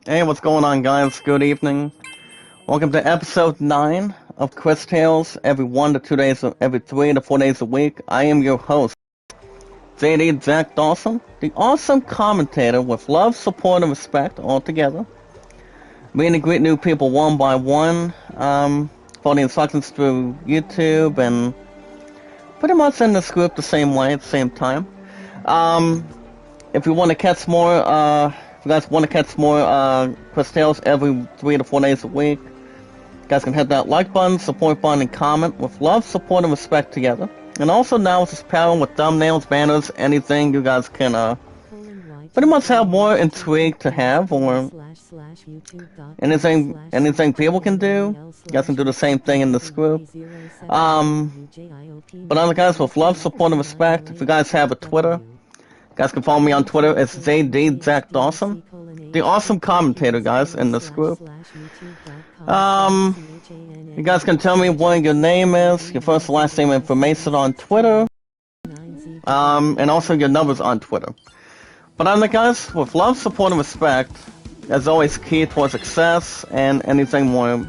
Hey, what's going on, guys? Good evening. Welcome to episode 9 of Cris Tales. Every 1 to 2 days, every 3 to 4 days a week. I am your host, JD Jack Dawson, the awesome commentator with love, support, and respect all together. Meeting to greet new people one by one, following instructions through YouTube, and pretty much in this group the same way at the same time. If you want to catch more, if you guys want to catch more Cris Tales every 3 to 4 days a week, you guys can hit that like button, support button, and comment with love, support, and respect together. And also now it's power with thumbnails, banners, anything you guys can pretty much have more intrigue to have, or anything people can do. You guys can do the same thing in this group. But other guys, with love, support, and respect, if you guys have a Twitter, you guys can follow me on Twitter. It's JD Jack Dawson, the awesome commentator, guys, in this group. You guys can tell me what your name is, your first and last name information on Twitter, and also your numbers on Twitter. But other guys, with love, support, and respect, as always, key towards success and anything more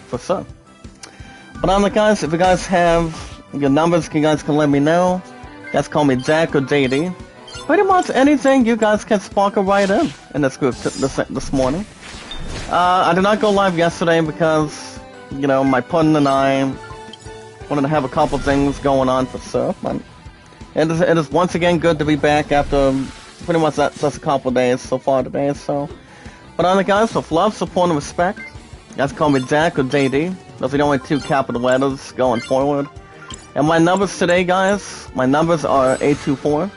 for sure. But other guys, if you guys have your numbers, you guys can let me know. You guys call me Jack or JD. Pretty much anything you guys can sparkle right in this group this morning. I did not go live yesterday because, you know, my pun and I wanted to have a couple things going on for sure. But it is once again good to be back after pretty much just a couple days so far today. So, but other guys, with love, support, and respect, you guys call me Jack or JD. Those are the only two capital letters going forward. And my numbers today, guys, my numbers are 824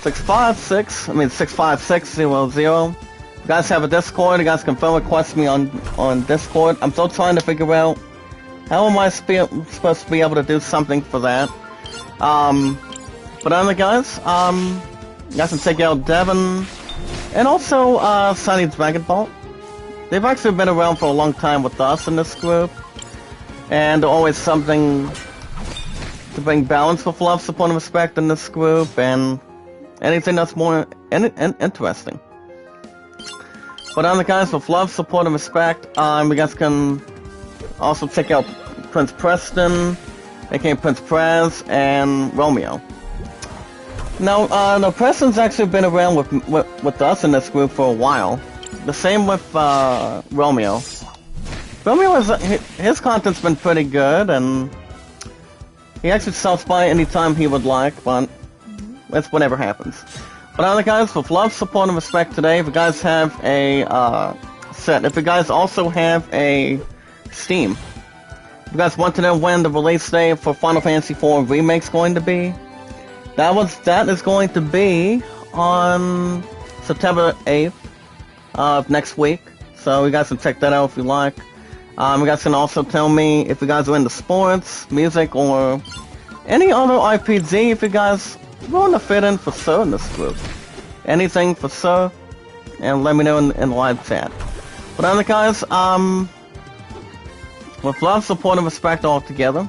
65600. You guys have a Discord, you guys can friend request me on Discord. I'm still trying to figure out how am I supposed to be able to do something for that. But other guys, you guys can check out Devin and also Sunny Dragon Ball. They've actually been around for a long time with us in this group, and always something to bring balance with love, support, and respect in this group, and anything that's more interesting. But other guys, with love, support, and respect, you guys can also check out Prince Preston, aka Prince Prez, and Romeo. Now, Preston's actually been around with us in this group for a while. The same with Romeo. Romeo his content's been pretty good, and he actually stops by anytime he would like, but that's whatever happens. But other guys, with love, support, and respect today, if you guys have a if you guys also have a Steam, if you guys want to know when the release date for Final Fantasy IV Remake's going to be, that is going to be on September 8th of next week. So you guys can check that out if you like. You guys can also tell me if you guys are into sports, music, or any other RPG. If you guys want to fit in for sure in this group, anything for sure, and let me know in the live chat. But other guys, with love, support, and respect all together.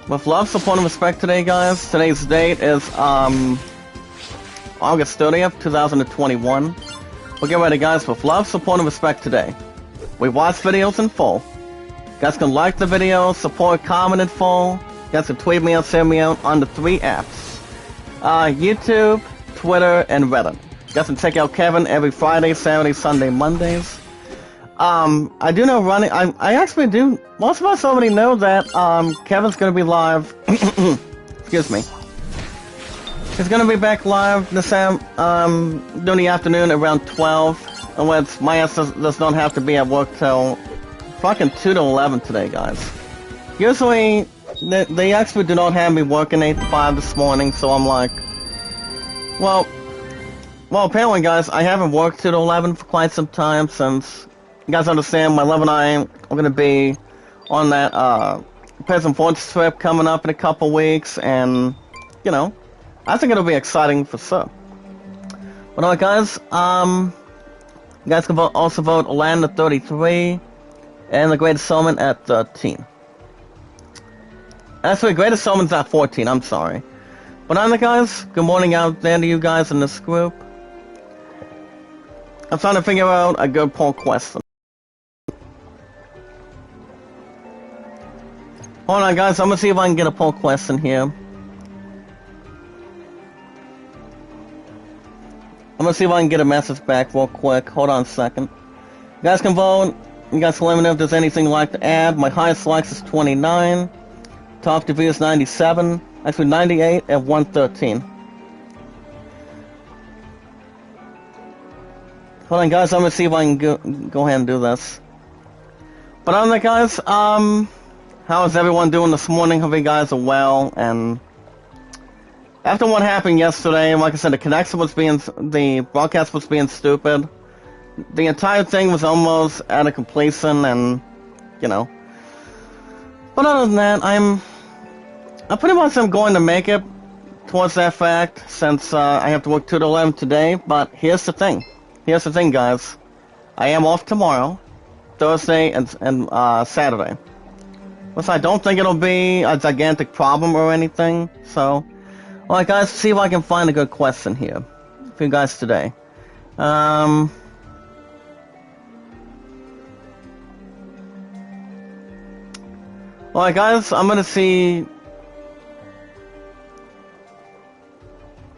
With love, support, and respect today, guys. Today's date is August 30th, 2021. We'll get ready, guys. With love, support, and respect today, we watch videos in full. You guys can like the video, support, comment in full. You guys can tweet me out, send me out on the 3 apps. YouTube, Twitter, and Reddit. You guys can check out Kevin every Friday, Saturday, Sunday, Mondays. I do know running, I actually do, most of us already know that, Kevin's gonna be live, excuse me. He's gonna be back live this, during the afternoon around 12. Unless my ass does not have to be at work till fucking 2 to 11 today, guys. Usually, they actually do not have me working 8 to 5 this morning, so I'm like, well, apparently, guys, I haven't worked 2 to 11 for quite some time, since, you guys understand, my love and I are gonna be on that, Peasant Forge trip coming up in a couple weeks, and, you know, I think it'll be exciting for sure. But alright, guys, you guys can also vote Land at 33 and the Greatest Showman at 13. Actually, Greatest Showman's at 14, I'm sorry. But anyway, guys, good morning out there to you guys in this group. I'm trying to figure out a good poll question. Hold on, guys. I'm gonna see if I can get a poll question here. I'm gonna see if I can get a message back real quick. Hold on a second. You guys can vote. You guys can let me know if there's anything you'd like to add. My highest likes is 29. Top to view is 97. Actually, 98 and 113. Hold on, guys. I'm gonna see if I can go ahead and do this. But other than that, guys, how is everyone doing this morning? Hope you guys are well. And after what happened yesterday, like I said, the broadcast was being stupid. The entire thing was almost out of completion, and you know. But other than that, I pretty much am going to make it towards that fact, since I have to work 2 to 11 today. But here's the thing. Here's the thing, guys. I am off tomorrow, Thursday, and Saturday. Plus, I don't think it'll be a gigantic problem or anything. So, alright, guys, see if I can find a good question here for you guys today. Alright, guys, I'm gonna see.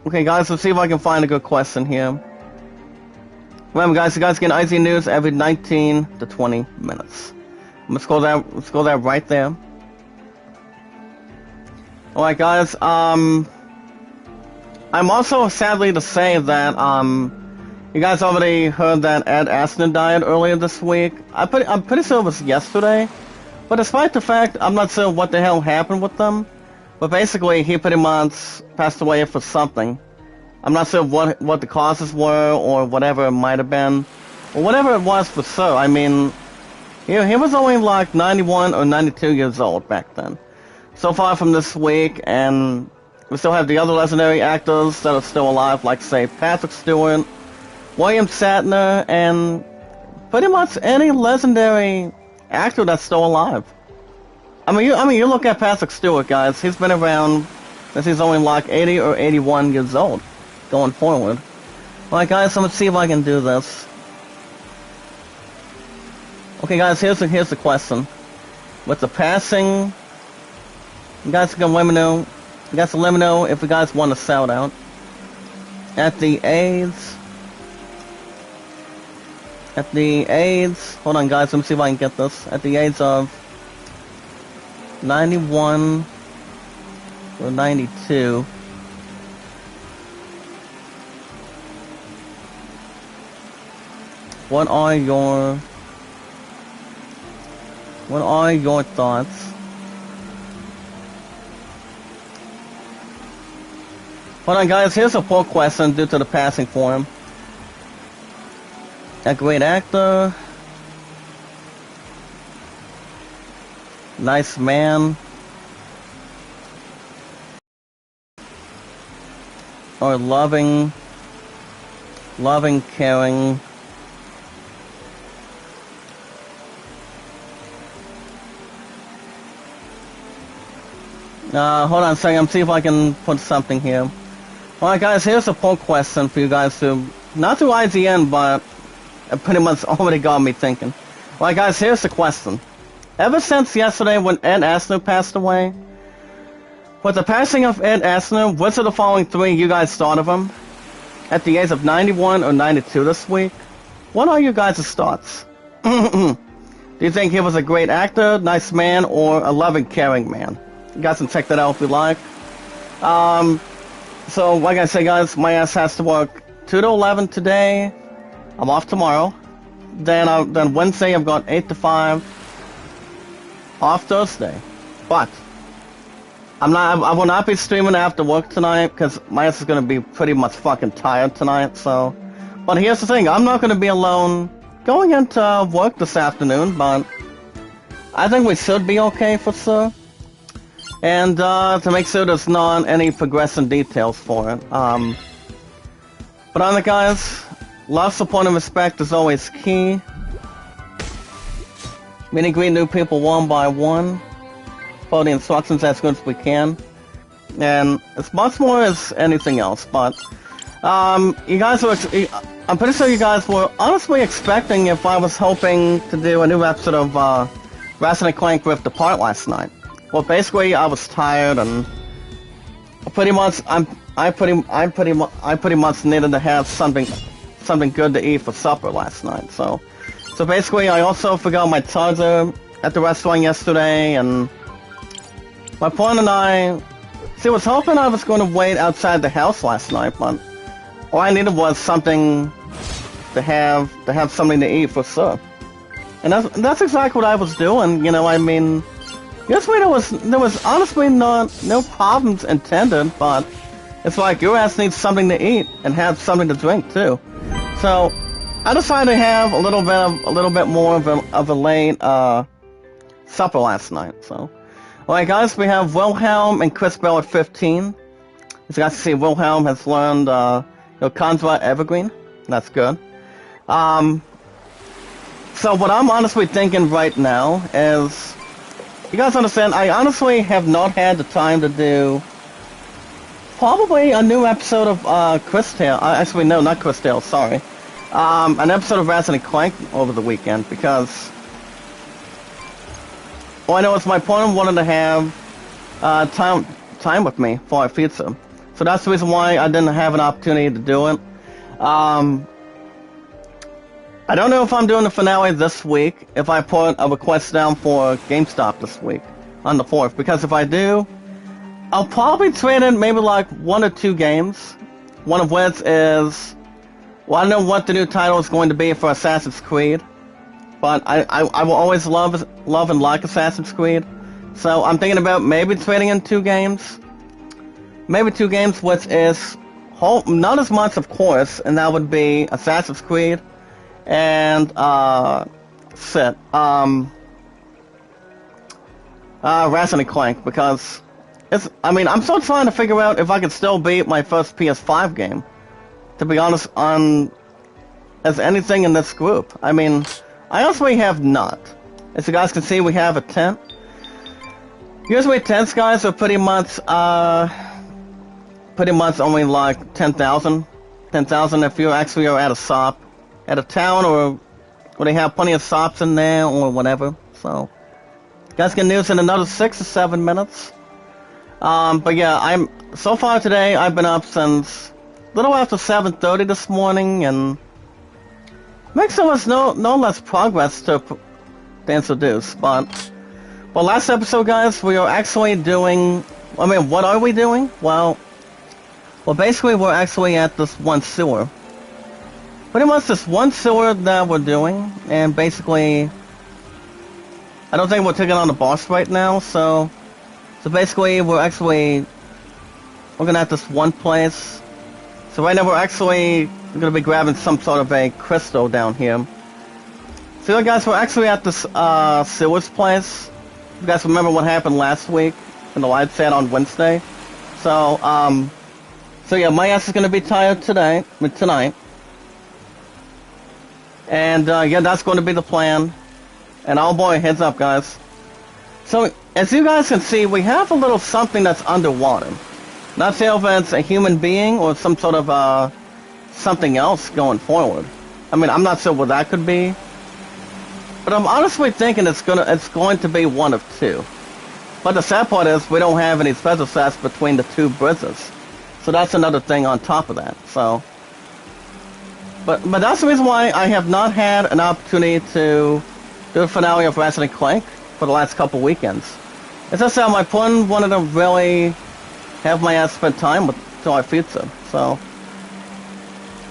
Okay, guys, let's see if I can find a good question here. Remember, guys, you guys get IZ news every 19 to 20 minutes. Let's go there right there. Alright, guys, I'm also sadly to say that, you guys already heard that Aston died earlier this week. I'm pretty sure it was yesterday. But despite the fact, I'm not sure what the hell happened with them. But basically, he pretty much passed away for something. I'm not sure what the causes were, or whatever it might have been. Or whatever it was for sure. I mean, he was only like 91 or 92 years old back then. So far from this week, and we still have the other legendary actors that are still alive, like, say, Patrick Stewart, William Shatner, and pretty much any legendary actor that's still alive. I mean, you look at Patrick Stewart, guys. He's been around since he's only like 80 or 81 years old, going forward. Alright, guys, let's see if I can do this. Okay, guys, here's the question. With the passing, you guys can let me know. You guys can let me know if you guys want to shout out. At the age, hold on, guys, let me see if I can get this. At the age of 91 or 92. What are your thoughts? Hold on, guys, here's a poll question due to the passing for him. A great actor, nice man, or loving, caring. Hold on a second, see if I can put something here. Alright, guys, here's a poll question for you guys to, not through IGN, but it pretty much already got me thinking. Alright, guys, here's the question. Ever since yesterday when Ed Aston passed away, with the passing of Ed Aston, which of the following three you guys thought of him? At the age of 91 or 92 this week? What are you guys' thoughts? Do you think he was a great actor, nice man, or a loving, caring man? You guys can check that out if you like. So, like I say, guys, my ass has to work 2 to 11 today. I'm off tomorrow. Then Wednesday I've got 8 to 5. Off Thursday. But I will not be streaming after work tonight because my ass is gonna be pretty much fucking tired tonight. So, but here's the thing: I'm not gonna be alone going into work this afternoon. But I think we should be okay for sure. And to make sure there's not any progression details for it. But on the guys, love, support, and respect is always key. Meet and greet new people one by one. Follow the instructions as good as we can. And it's much more as anything else, but You guys were, I'm pretty sure you guys were honestly expecting if I was hoping to do a new episode of, Ratchet & Clank Rift Apart last night. Well, basically, I was tired and pretty much, I pretty much needed to have something good to eat for supper last night, so basically, I also forgot my charger at the restaurant yesterday, and my friend and I, see, I was hoping I was going to wait outside the house last night, but all I needed was something to have something to eat for sure. And that's exactly what I was doing, you know, I mean, yesterday there was honestly no problems intended, but it's like your ass needs something to eat and have something to drink too. So I decided to have a little bit more of a late supper last night. So, alright guys, we have Wilhelm and Cris Bell at 15. As you guys can see, Wilhelm has learned Contra Evergreen. That's good. So what I'm honestly thinking right now is, you guys understand, I honestly have not had the time to do probably a new episode of Cris Tale. Actually, no, not Cris Tale, sorry. An episode of Ratchet & Clank over the weekend, because all I know is my opponent wanted to have time with me for our future. So that's the reason why I didn't have an opportunity to do it. I don't know if I'm doing the finale this week, if I put a request down for GameStop this week, on the 4th, because if I do, I'll probably trade in maybe like 1 or 2 games, one of which is, well, I don't know what the new title is going to be for Assassin's Creed, but I will always love and like Assassin's Creed, so I'm thinking about maybe trading in 2 games, which is not as much, of course, and that would be Assassin's Creed and Ratchet & Clank, because I'm still trying to figure out if I could still beat my first PS5 game, to be honest, as anything in this group. I mean, I honestly have not. As you guys can see, we have a tent. Usually tents, guys, are pretty much only like 10,000 if you actually are at a shop, at a town, or they have plenty of shops in there, or whatever. So, you guys can use in another 6 or 7 minutes. But yeah, so far today, I've been up since a little after 7:30 this morning, and makes almost no less progress to introduce. But last episode, guys, we are actually doing, what are we doing? Well, basically, we're actually at this one sewer. Pretty much this one sewer that we're doing, and basically, I don't think we're taking on the boss right now, so basically, we're gonna have this one place. So right now, we're gonna be grabbing some sort of a crystal down here. So yeah, guys, we're actually at this, sewers place. You guys remember what happened last week in the live chat on Wednesday? So yeah, my ass is gonna be tired tonight. And, yeah, that's going to be the plan. And oh boy, heads up, guys. So, as you guys can see, we have a little something that's underwater. Not sure if it's a human being or some sort of, something else going forward. I'm not sure what that could be. But I'm honestly thinking it's going to be one of 2. But the sad part is, we don't have any special sets between the 2 bridges. So that's another thing on top of that, so. But that's the reason why I have not had an opportunity to do a finale of Ratchet & Clank for the last couple weekends. As I said, my friend wanted to really have my ass spend time with our future, so.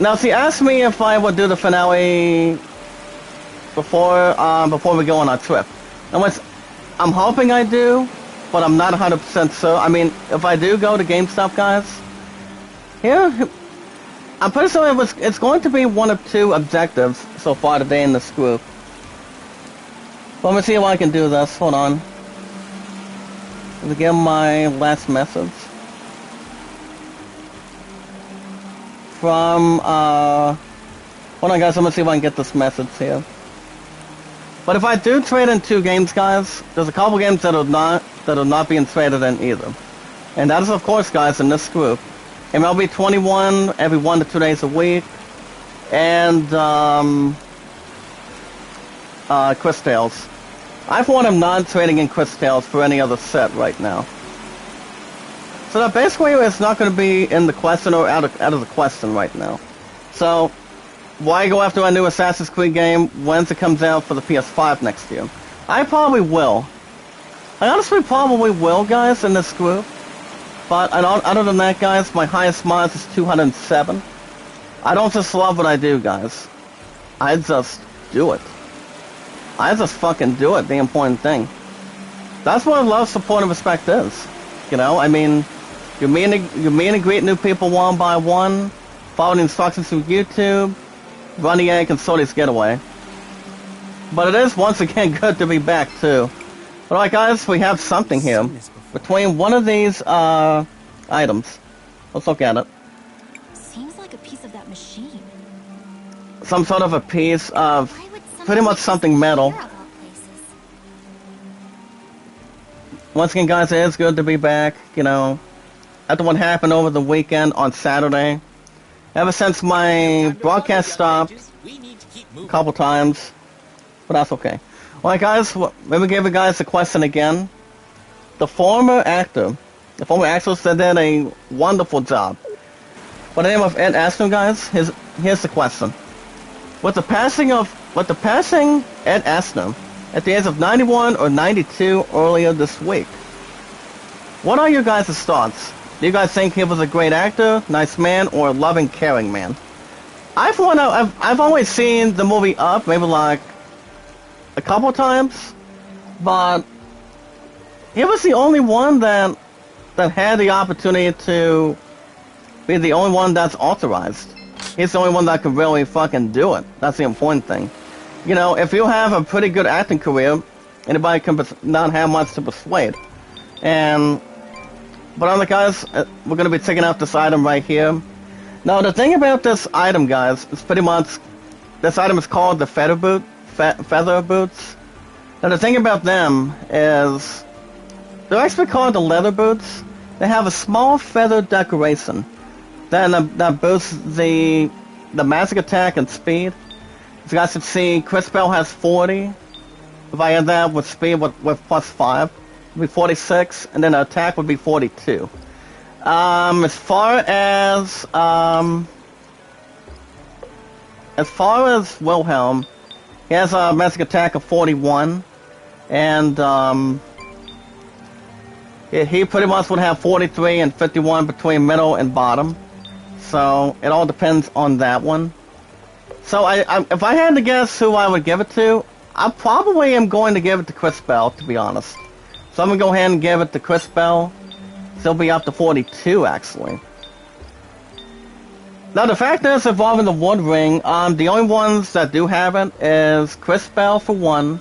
Now, she asked me if I would do the finale before we go on our trip. And I'm hoping I do, but I'm not 100% sure. If I do go to GameStop, guys, here, I'm pretty sure it's going to be one of 2 objectives so far today in this group. Let me see if I can do this. Hold on. Let me get my last message. From, hold on, guys, let me see if I can get this message here. But if I do trade in 2 games, guys, there's a couple games that are not being traded in either. And that is, of course, guys, in this group, MLB 21 every 1 to 2 days a week, and Cris Tales. I for one am not trading in Cris Tales for any other set right now. So that basically is not going to be in the question or out of the question right now. So why go after a new Assassin's Creed game once it comes out for the PS5 next year? I probably will. I honestly probably will, guys, in this group. But other than that, guys, my highest mods is 207. I don't just love what I do, guys. I just do it. I just fucking do it, the important thing. That's what love, support, and respect is. You know, I mean, you meet and greet new people one by one, follow the instructions through YouTube, run the egg and Sorty's getaway. But it is, once again, good to be back, too. Alright, guys, we have something here. Between one of these, items. Let's look at it. Seems like a piece of that machine. Some sort of a piece of pretty much something metal. Once again, guys, it is good to be back, you know. After what happened over the weekend on Saturday. Ever since my broadcast stopped a couple times. But that's okay. Alright, guys, let me give you guys the question again. The former actress that did a wonderful job. By the name of Aston, guys, here's the question. With the passing Ed Aston at the age of 91 or 92 earlier this week, what are your guys' thoughts? Do you guys think he was a great actor, nice man, or a loving, caring man? I've always seen the movie Up, maybe like a couple times, but he was the only one that had the opportunity to be the only one that's authorized. He's the only one that could really fucking do it. That's the important thing. You know, if you have a pretty good acting career, anybody can not have much to persuade. But other guys, we're gonna be taking out this item right here. Now, the thing about this item, guys, is pretty much this item is called the feather boots. Now, the thing about them is they're actually called the leather boots. They have a small feather decoration that boosts the magic attack and speed. As you guys can see, Cris Bell has 40. If I add that with speed with plus 5, it would be 46, and then the attack would be 42. As far as Wilhelm, he has a magic attack of 41, and he pretty much would have 43 and 51 between middle and bottom. So it all depends on that one. So if I had to guess who I would give it to, I probably am going to give it to Cris Bell, to be honest. So I'm going to go ahead and give it to Cris Bell. Still be up to 42, actually. Now, the fact is, involving the Wood Ring, the only ones that do have it is Cris Bell for one.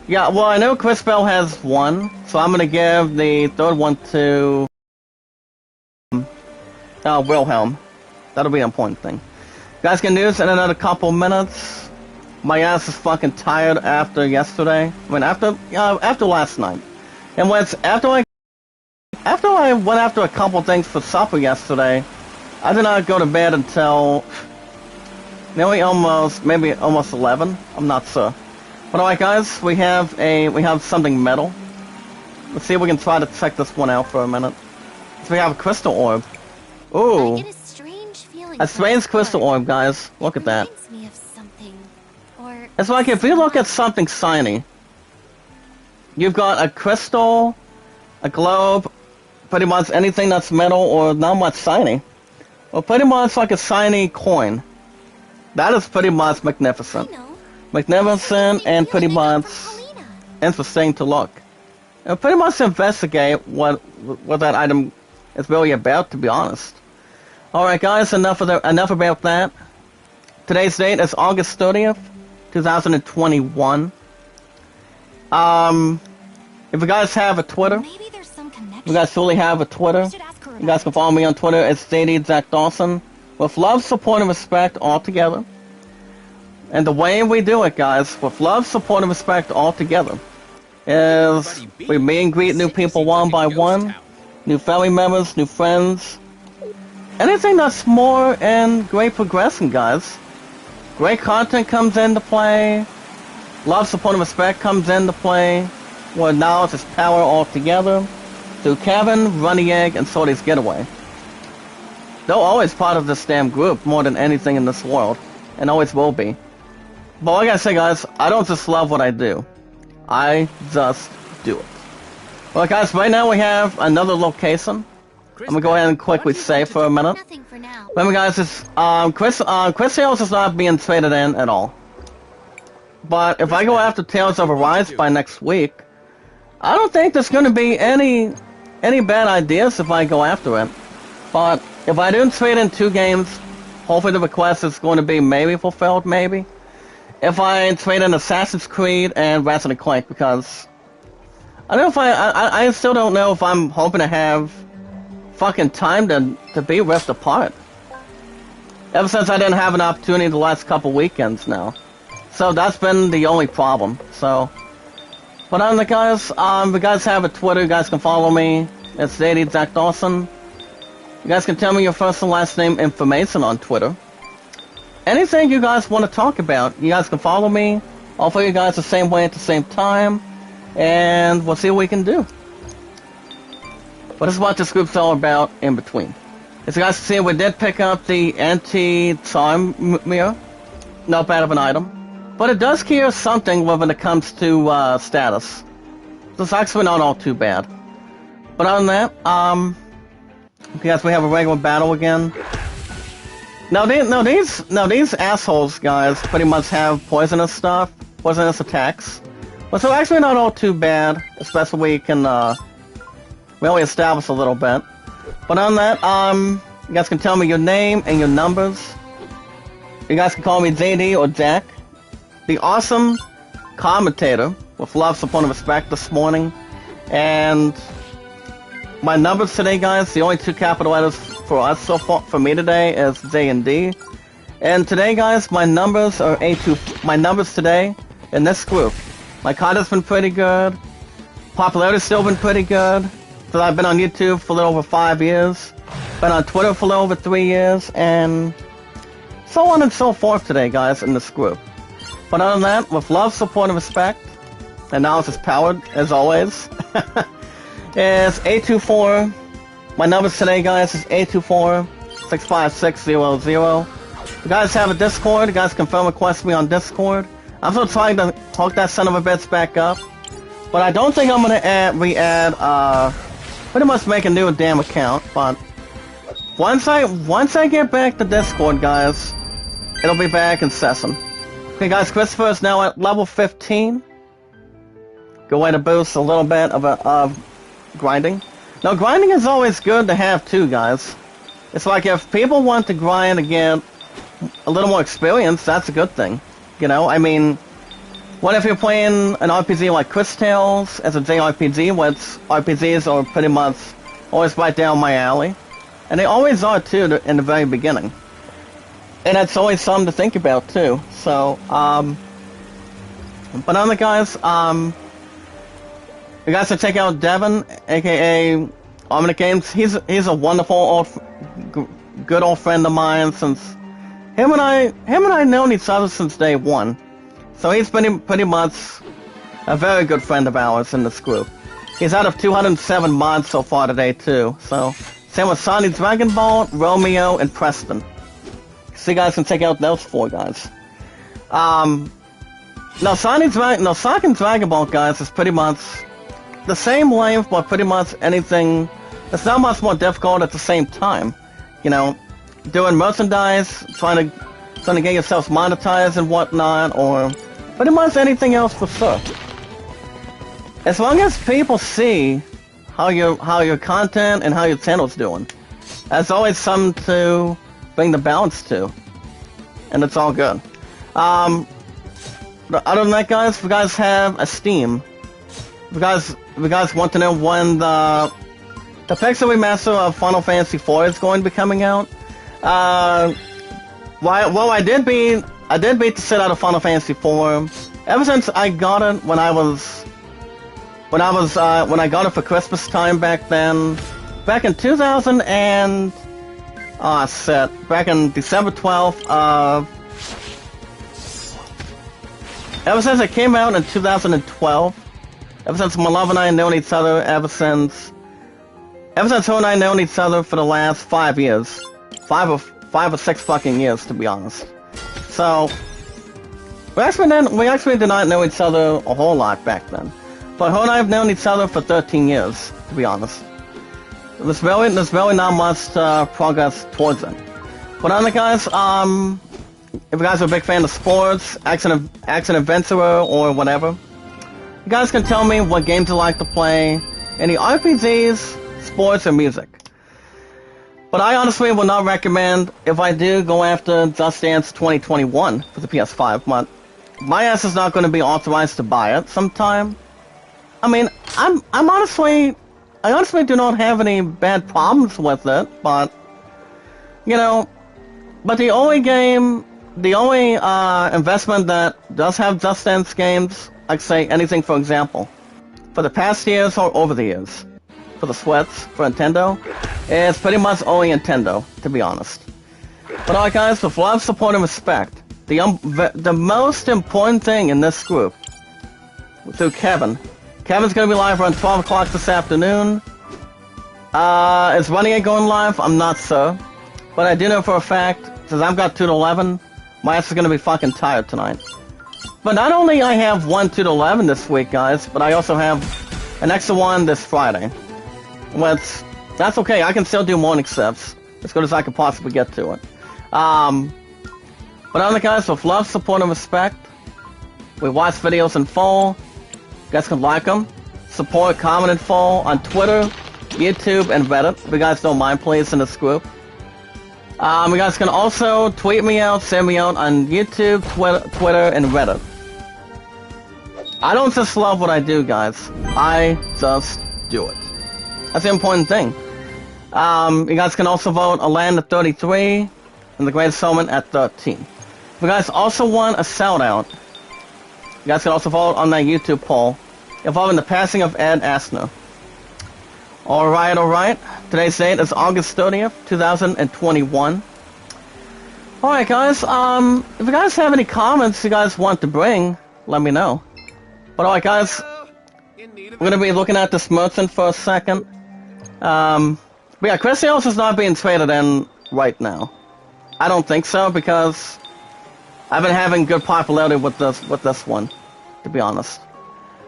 Yeah, well, I know Cris Bell has one, so I'm going to give the third one to Wilhelm. That'll be an important thing. Guys, get news in another couple minutes. My ass is fucking tired after yesterday. I mean, after last night. And after I went after a couple things for supper yesterday, I did not go to bed until maybe almost 11. I'm not sure. But alright, guys, we have something metal. Let's see if we can try to check this one out for a minute. So we have a crystal orb. Ooh. A strange crystal orb, guys. Look at that. It's like if you look at something shiny, you've got a crystal, a globe, pretty much anything that's metal or not much shiny. Well, pretty much like a shiny coin. That is pretty much magnificent. Magnificent and pretty much interesting to look. And pretty much investigate what that item is really about, to be honest. Alright, guys, enough about that. Today's date is August 30th, 2021. If you guys have a Twitter, you guys truly have a Twitter, you guys can follow me on Twitter. It's JD with love, support, and respect all together. And the way we do it, guys, with love, support, and respect all together, is we meet and greet new people one by one, new family members, new friends, anything that's more and great progression, guys. Great content comes into play. Love, support, and respect comes into play. Where knowledge is power all together. Through Kevin, Runny Egg, and Sorty's Getaway. They're always part of this damn group more than anything in this world. And always will be. But like I say, guys, I don't just love what I do. I just do it. Well, guys, right now we have another location. I'm gonna go ahead and quickly save for a minute. Nothing for now. Remember, guys, it's, Cris Tales is not being traded in at all. But if I go after Tales of Arise by next week, I don't think there's gonna be any bad ideas if I go after it. But if I do trade in 2 games, hopefully the request is going to be maybe fulfilled, maybe. If I trade in Assassin's Creed and Ratchet and Clank, because I don't know if I still don't know if I'm hoping to have fucking time to be ripped apart. Ever since I didn't have an opportunity the last couple weekends now. So that's been the only problem. So, but on the guys, if you guys have a Twitter, you guys can follow me. It's Daddy Zach Dawson. You guys can tell me your first and last name information on Twitter. Anything you guys want to talk about, you guys can follow me. I'll follow you guys the same way at the same time. And we'll see what we can do. But this is what this group's all about in between. As you guys can see, we did pick up the anti-time mirror. Not bad of an item. But it does cure something when it comes to status. So it's actually not all too bad. But other than that, yes, we have a regular battle again. Now these assholes, guys, pretty much have poisonous stuff, poisonous attacks. But so actually not all too bad, especially we can, really establish a little bit. But on that, you guys can tell me your name and your numbers. You guys can call me JD or Jack. The awesome commentator with love, support, and respect this morning. And my numbers today, guys, the only 2 capital letters for us so far, for me today, is J and D. And today, guys, my numbers are my numbers today in this group. My content's been pretty good. Popularity's still been pretty good. So I've been on YouTube for a little over 5 years. Been on Twitter for a little over 3 years. And so on and so forth today, guys, in this group. But other than that, with love, support, and respect, and now it's powered, as always, is 824. My numbers today, guys, is 824-65600. You guys have a Discord. You guys can phone request me on Discord. I'm still trying to hook that son of a bitch back up. But I don't think I'm going to re-add, pretty much make a new damn account. But once I get back to Discord, guys, it'll be back in session. Okay, guys, Christopher is now at level 15. Good way to boost a little bit of grinding. Now, grinding is always good to have too, guys. It's like if people want to grind and get a little more experience, that's a good thing. You know, I mean, what if you're playing an RPG like Cris Tales as a JRPG, which RPGs are pretty much always right down my alley. And they always are too in the very beginning. And that's always something to think about too. So, but other guys, you guys should check out Devin, aka Omnic Games. He's a wonderful good old friend of mine since him and I known each other since day one. So he's been pretty much a very good friend of ours in this group. He's out of 207 mods so far today too. So same with Sonny Dragon Ball, Romeo, and Preston. So you guys can check out those 4 guys. Now Sonic Dragon Ball, guys, is pretty much the same length, but pretty much anything. It's not much more difficult at the same time. You know, doing merchandise, trying to get yourself monetized and whatnot, or pretty much anything else for sure. As long as people see how your content and how your channel's doing, that's always something to bring the balance to, and it's all good. Other than that, guys, if you guys have a Steam, if you guys want to know when the Pixel Remaster of Final Fantasy IV is going to be coming out, well, I did beat the shit out of Final Fantasy IV ever since I got it when I got it for Christmas time back then, back in 2000 and set back in December 12th of... Ever since it came out in 2012, ever since my love and I have known each other, ever since her and I have known each other for the last 5 years. 5 or 6 fucking years, to be honest. So, we actually did not know each other a whole lot back then. But her and I have known each other for 13 years, to be honest. There's really not much progress towards it. But other guys, if you guys are a big fan of sports, action adventure, or whatever, you guys can tell me what games you like to play, any RPGs, sports, or music. But I honestly would not recommend, if I do go after Just Dance 2021 for the PS5, but my ass is not going to be authorized to buy it sometime. I mean, I honestly do not have any bad problems with it, but, you know, but the only investment that does have Just Dance games, like say anything for example, for the past years or over the years, for the Switch, for Nintendo, it's pretty much only Nintendo, to be honest. But alright guys, with love, support, and respect, the most important thing in this group, through Kevin. Kevin's gonna be live around 12 o'clock this afternoon. Is Renegade going live? I'm not sure. But I do know for a fact, since I've got 2 to 11, my ass is gonna be fucking tired tonight. But not only I have 1 2 to 11 this week, guys, but I also have an extra one this Friday. That's okay, I can still do morning sips, as good as I can possibly get to it. But other guys, with love, support, and respect, we watch videos in full. You guys can like them, support, comment in full on Twitter, YouTube, and Reddit. If you guys don't mind, please, in this group. You guys can also tweet me out, send me out on YouTube, Twitter, and Reddit. I don't just love what I do, guys. I just do it. That's the important thing. You guys can also vote a land at 33 and the Greatest Showman at 13. If you guys also want a shout-out, you guys can also vote on that YouTube poll involving the passing of Ed Asner. Alright. Today's date is August 30th, 2021. Alright guys, if you guys have any comments you guys want to bring, let me know. But alright guys, we're gonna be looking at this merchant for a second. But yeah, Cris is not being traded in right now. I don't think so, because I've been having good popularity with this one, to be honest.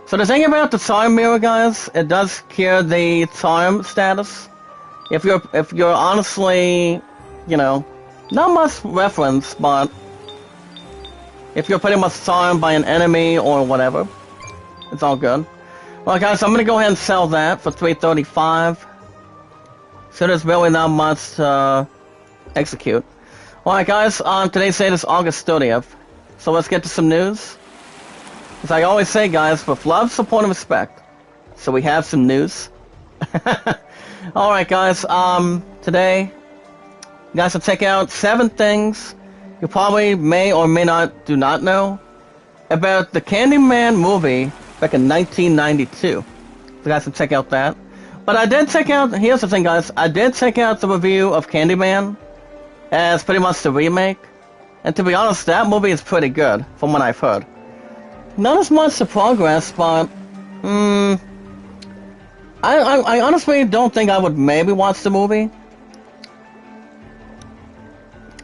So the thing about the charm mirror, guys, it does cure the charm status. If you're honestly, you know, not much reference, but if you're pretty much charmed by an enemy or whatever, it's all good. Well, guys, I'm gonna go ahead and sell that for $335. So there's really not much to execute. Alright guys, today's date is August 30th. So let's get to some news. As I always say, guys, with love, support, and respect. So we have some news. Alright guys, today, you guys will check out 7 things you probably may or may not do not know about the Candyman movie back in 1992. So you guys can check out that. But I did check out, here's the thing guys, I did check out the review of Candyman as pretty much the remake. And to be honest, that movie is pretty good, from what I've heard. Not as much to progress, but, I honestly don't think I would maybe watch the movie.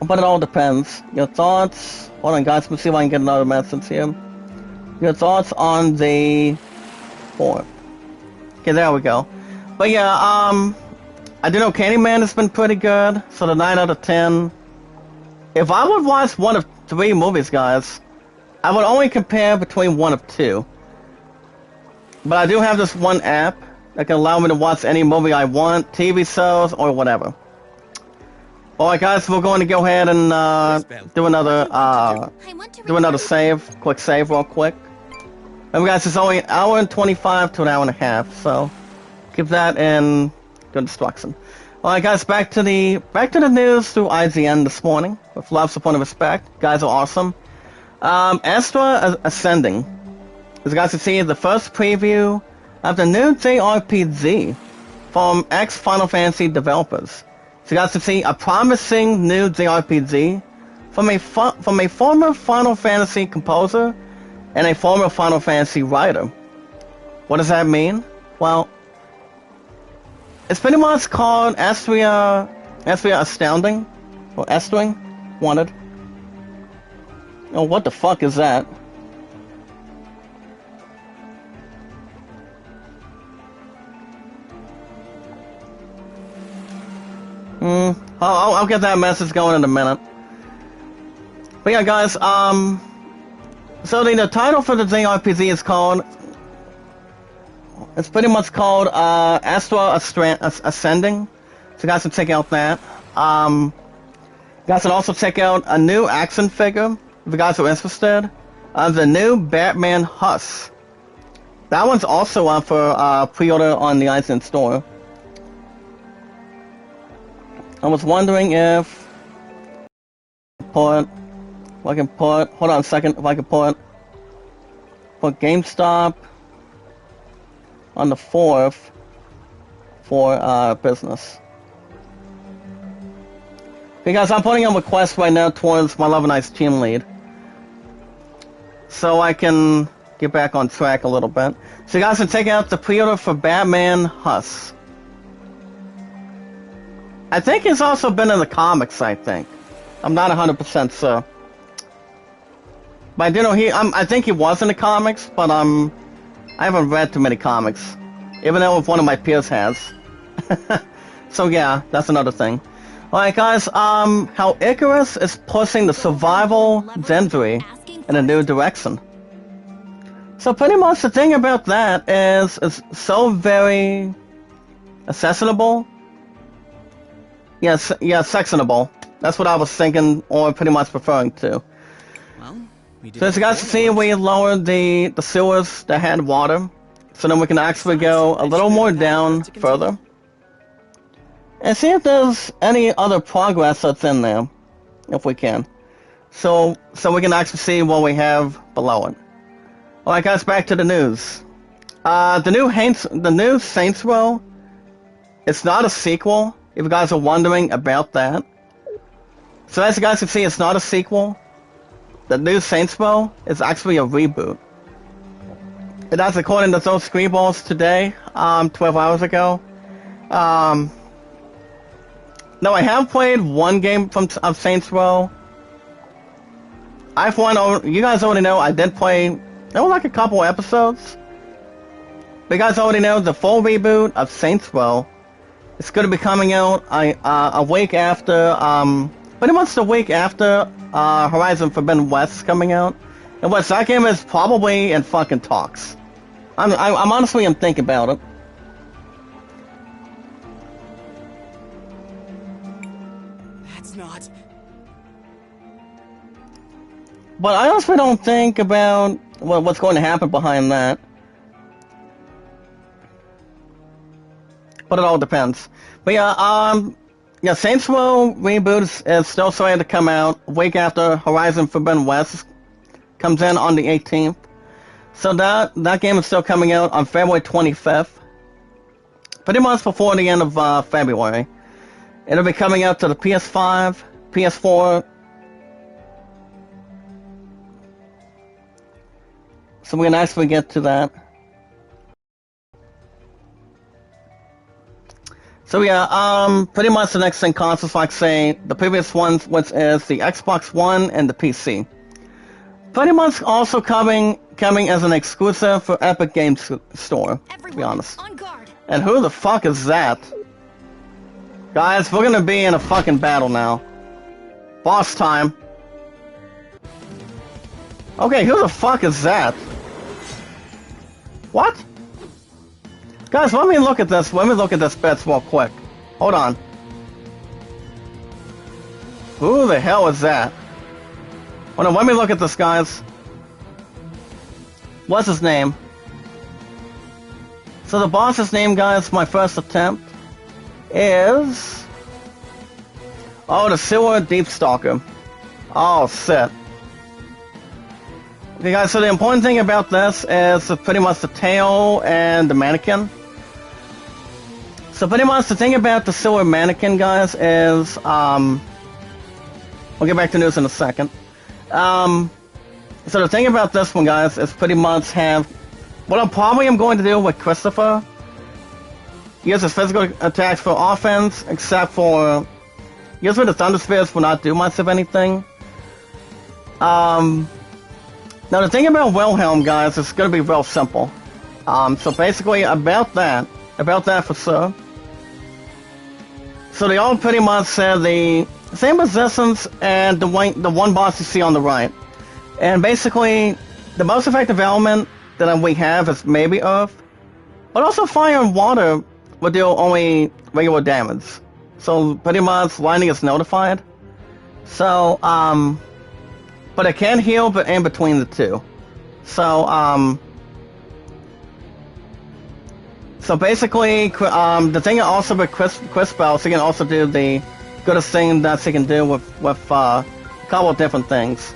But it all depends. Your thoughts, hold on guys, let's see if I can get another message here. Your thoughts on the 4th. Okay, there we go. But yeah, I do know Candyman has been pretty good, so the 9 out of 10. If I would watch one of 3 movies, guys, I would only compare between one of 2. But I do have this one app that can allow me to watch any movie I want, TV shows, or whatever. Alright guys, we're going to go ahead and do another quick save real quick. Remember guys, it's only an hour and 25 to an hour and a half, so keep that in good instruction. Alright guys, back to the news through IGN this morning, with love, support, and respect. You guys are awesome. Astra Ascending. As you guys can see, the first preview of the new JRPG from ex-Final Fantasy developers. So you guys can see a promising new JRPG from a former Final Fantasy composer and a former Final Fantasy writer. What does that mean? Well, it's pretty much called Astria Astounding, or Aston Wanted. Oh, what the fuck is that? I'll get that message going in a minute. But yeah, guys, so the title for the JRPG is called, it's pretty much called, Astra Ascending. So you guys can check out that. You guys can also check out a new action figure, if you guys are interested. The new Batman Huss. That one's also up for, pre-order on the iTunes store. I was wondering if I can put, hold on a second, if I can put GameStop on the 4th for business. Because I'm putting a request right now towards my Love and Ice team lead, so I can get back on track a little bit. So you guys can take out the pre-order for Batman Huss. I think he's also been in the comics, I think. I'm not 100% sure. But I do know I think he was in the comics, but I haven't read too many comics. Even though one of my peers has. So yeah, that's another thing. Alright guys, how Icarus is pushing the survival genre in a new direction. So pretty much the thing about that is it's so very accessible. Yes, yeah, sectionable. That's what I was thinking, or pretty much referring to. Well, so as you guys can see, we lowered the sewers that had water, so then we can actually go a little more down further. And see if there's any other progress that's in there, if we can. So we can actually see what we have below it. Alright guys, back to the news. The new Saints Row, it's not a sequel, if you guys are wondering about that. So as you guys can see, it's not a sequel. The new Saints Row is actually a reboot. And that's according to those screenballs today, 12 hours ago. No, I have played one game of Saints Row. You guys already know I did play, there were like a couple episodes. But you guys already know the full reboot of Saints Row. It's going to be coming out a week after, pretty much the week after Horizon Forbidden West coming out. And what that game is probably in fucking talks. I'm honestly thinking about it. That's not. But I honestly don't think about what's going to happen behind that. But it all depends. But yeah, Saints Row reboot is still slated to come out a week after Horizon Forbidden West comes in on the 18th. So that game is still coming out on February 25th. Pretty much before the end of February. It'll be coming out to the PS5, PS4. So we can actually get to that. So yeah, pretty much the next thing consoles, like say the previous ones, which is the Xbox One and the PC. Pretty much also coming as an exclusive for Epic Games Store, to be honest. On guard. And who the fuck is that? Guys, we're gonna be in a fucking battle now. Boss time. Okay, who the fuck is that? What? Guys, let me look at this. Let me look at this bits real quick. Hold on. Who the hell is that? Hold on, let me look at this, guys. What's his name? So the boss's name, guys, my first attempt, is... Oh, the Sewer Deep Stalker. Oh, shit. Okay, guys, so the important thing about this is pretty much the tail and the mannequin. So pretty much the thing about the silver mannequin, guys, is we'll get back to news in a second. So the thing about this one, guys, is pretty much have what I probably am going to do with Christopher. Use his physical attacks for offense, except for usually the Thunder Spheres will not do much of anything. Now the thing about Wilhelm, guys, is going to be real simple. So basically about that for sure. So they all pretty much have the same resistance and the one boss you see on the right. And basically, the most effective element that we have is maybe Earth, but also Fire and Water will deal only regular damage. So pretty much lightning is notified. So but it can heal, but in between the two. So so basically, the thing also with Cris spells, he can also do the goodest thing that he can do with a couple of different things.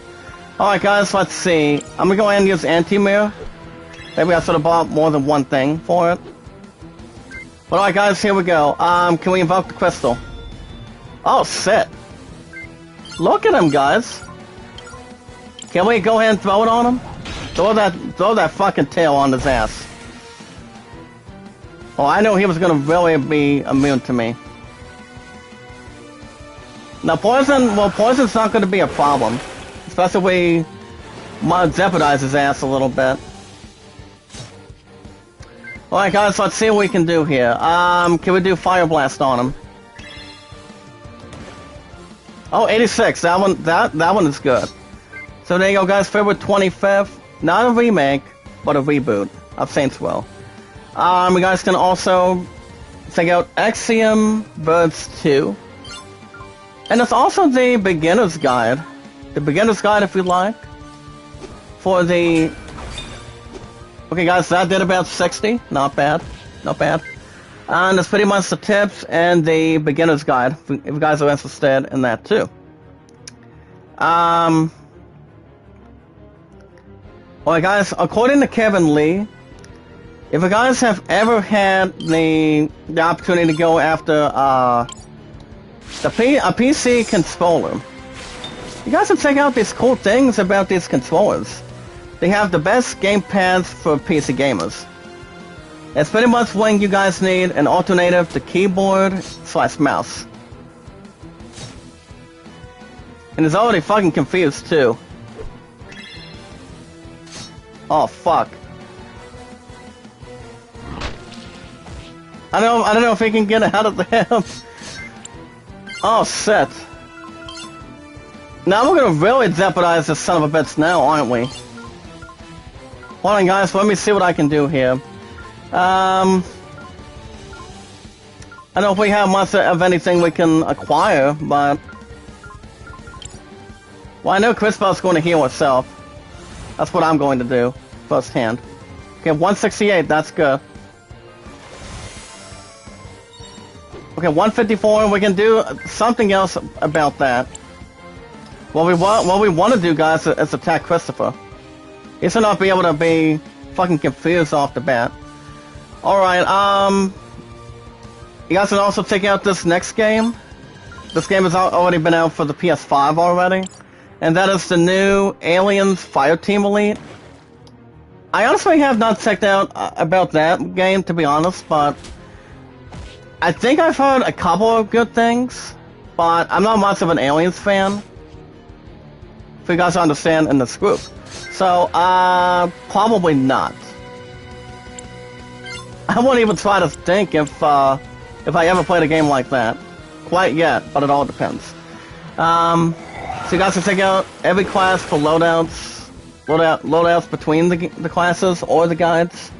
Alright guys, let's see. I'm gonna go ahead and use Anti-Mirror. Maybe I should have bought more than one thing for it. But alright guys, here we go. Can we invoke the crystal? Oh, shit. Look at him, guys. Can we go ahead and throw it on him? Throw that fucking tail on his ass. Oh, I knew he was gonna really be immune to me. Now poison's not gonna be a problem. Especially if we might jeopardize his ass a little bit. Alright guys, let's see what we can do here. Can we do Fire Blast on him? Oh, 86, that one is good. So there you go guys, February 25th. Not a remake, but a reboot of Saints Row. You guys can also check out Axiom Birds 2. And it's also the beginner's guide. The beginner's guide if you like. For the... Okay guys, that did about 60. Not bad. Not bad. And it's pretty much the tips and the beginner's guide. If you guys are interested in that too. Alright guys, according to Kevin Lee, if you guys have ever had the opportunity to go after a PC controller, you guys should check out these cool things about these controllers. They have the best gamepads for PC gamers. It's pretty much when you guys need an alternative to keyboard/mouse. And it's already fucking confused too. Oh fuck. I don't know if he can get out of there. Oh shit. Now we're gonna really jeopardize this son of a bitch now, aren't we? Hold on guys, let me see what I can do here. I don't know if we have much of anything we can acquire, but... Well, I know Crisbell's going to heal herself. That's what I'm going to do, firsthand. Okay, 168, that's good. Okay, 154, we can do something else about that. What we want to do, guys, is attack Christopher. He should not be able to be fucking confused off the bat. Alright, you guys can also check out this next game. This game has already been out for the PS5 already. And that is the new Aliens Fireteam Elite. I honestly have not checked out about that game, to be honest, but... I think I've heard a couple of good things, but I'm not much of an Aliens fan. If you guys understand in this group. So, probably not. I won't even try to think if I ever played a game like that. Quite yet, but it all depends. So you guys can check out every class for loadouts between the classes or the guides.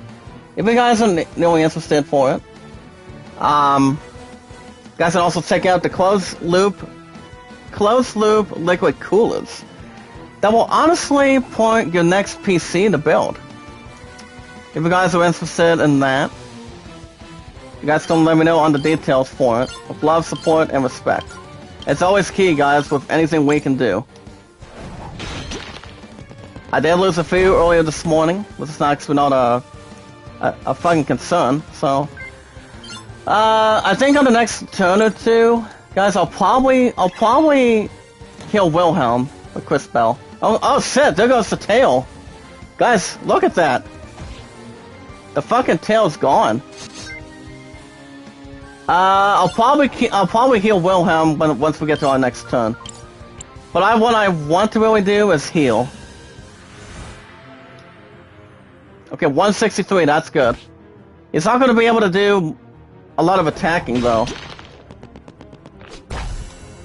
If you guys are really interested for it. You guys can also check out the closed loop liquid coolers. That will honestly point your next PC to build. If you guys are interested in that, you guys can let me know on the details for it, with love, support, and respect. It's always key, guys, with anything we can do. I did lose a few earlier this morning, which is not a fucking concern, so... I think on the next turn or two, guys, I'll probably kill Wilhelm with Cris Bell. Oh shit! There goes the tail. Guys, look at that. The fucking tail's gone. I'll probably heal Wilhelm once we get to our next turn. But what I want to really do is heal. Okay, 163. That's good. He's not going to be able to do a lot of attacking though.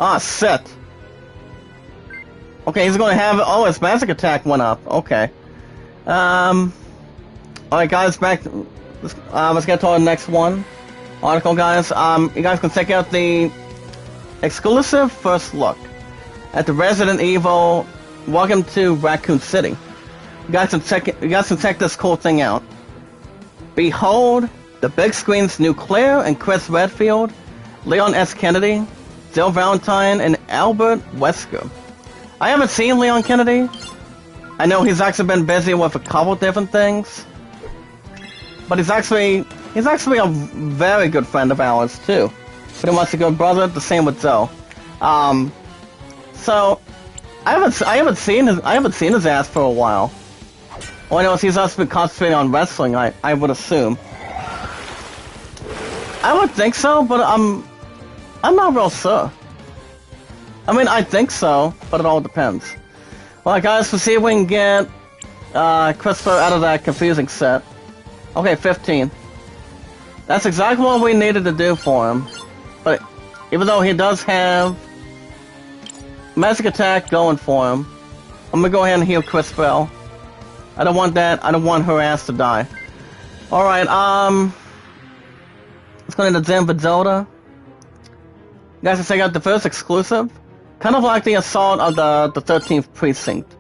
Ah, shit. Okay, he's going to have. Oh, his magic attack went up. Okay. Alright guys, let's get to our next article, guys. You guys can check out the exclusive first look at the Resident Evil Welcome to Raccoon City. You guys can check this cool thing out. Behold the big screen's new Claire and Chris Redfield, Leon S. Kennedy, Jill Valentine, and Albert Wesker. I haven't seen Leon Kennedy. I know he's actually been busy with a couple different things, but he's actually a very good friend of ours too. Pretty much a good brother. The same with Zoe. So I haven't seen his ass for a while. All I know is he's also been concentrating on wrestling. I would assume. I would think so, but I'm not real sure. I mean, I think so, but it all depends. Alright guys, let's see if we can get Christopher out of that confusing set. Okay, 15. That's exactly what we needed to do for him. But even though he does have magic attack going for him, I'm gonna go ahead and heal Cris Bell. I don't want that. I don't want her ass to die. Alright, let's go into Zen Zelda. You guys can check out the first exclusive. Kind of like the assault of the 13th precinct.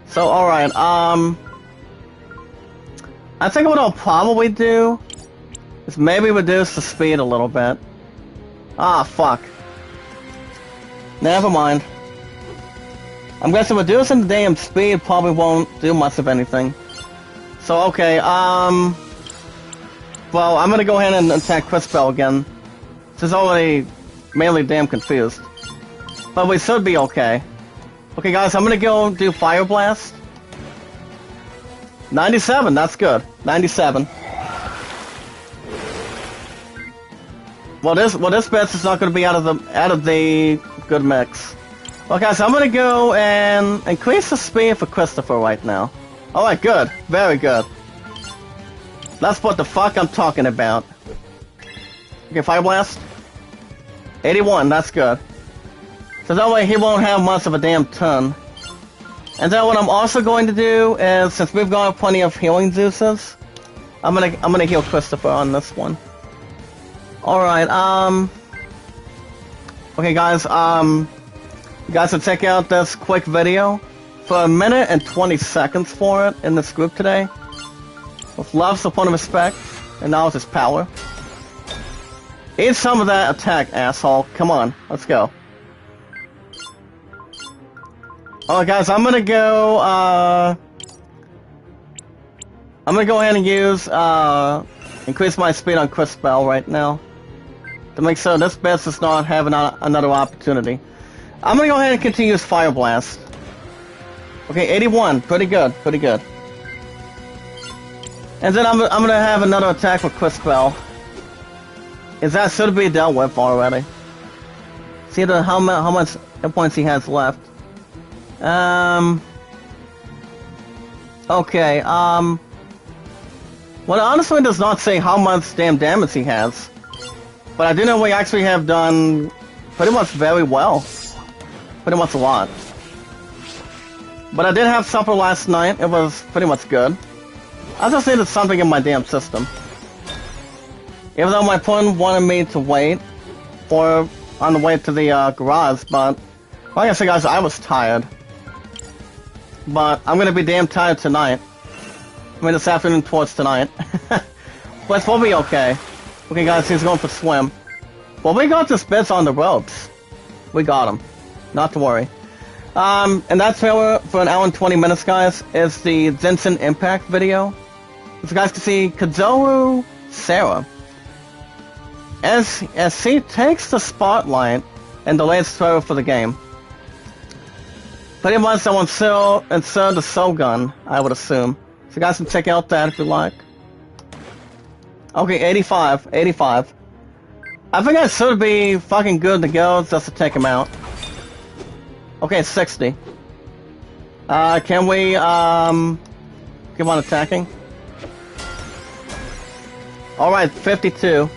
So, alright, I think what I'll probably do is maybe reduce the speed a little bit. Ah, fuck. Never mind. I'm guessing reducing the damn speed probably won't do much of anything. So, okay, well, I'm gonna go ahead and attack Cris Bell again. She's already mainly damn confused. But we should be okay. Okay, guys, I'm gonna go do Fire Blast. 97, that's good. 97. Well, this bitch is not gonna be out of the good mix. Well, guys, I'm gonna go and increase the speed for Christopher right now. Alright, good. Very good. That's what the fuck I'm talking about. Okay, Fire Blast. 81, that's good. So that way he won't have much of a damn turn. And then what I'm also going to do is, since we've got plenty of healing juices, I'm gonna heal Christopher on this one. Alright, okay guys, you guys can check out this quick video for 1 minute and 20 seconds for it in this group today. With love, support, and respect, and knowledge is power. Eat some of that attack, asshole. Come on, let's go. Alright guys, I'm gonna go ahead and use, increase my speed on Cris Bell right now. To make sure this bitch does not have another opportunity. I'm gonna go ahead and continue this Fire Blast. Okay, 81, pretty good, pretty good. And then I'm gonna have another attack with Cris Bell. Is that should be dealt with already. See how much hit points he has left. Okay, well, it honestly does not say how much damn damage he has. But I do know we actually have done pretty much very well. Pretty much a lot. But I did have supper last night. It was pretty much good. I just needed something in my damn system. Even though my opponent wanted me to wait on the way to the garage, but like I said, guys, I was tired. But I'm gonna be damn tired tonight. I mean, this afternoon towards tonight. But we'll be okay. Okay, guys, he's going for swim. Well, we got this bitch on the ropes. We got him. Not to worry. And that's for an hour and 20 minutes, guys, is the Genshin Impact video. As you guys can see, Kazoru Sarah. as he takes the spotlight and the latest trailer for the game. Pretty much someone insert the soul gun, I would assume. So you guys can check out that if you like. Okay, 85. I think I should be fucking good to go just to take him out. Okay, 60. Can we, keep on attacking? Alright, 52.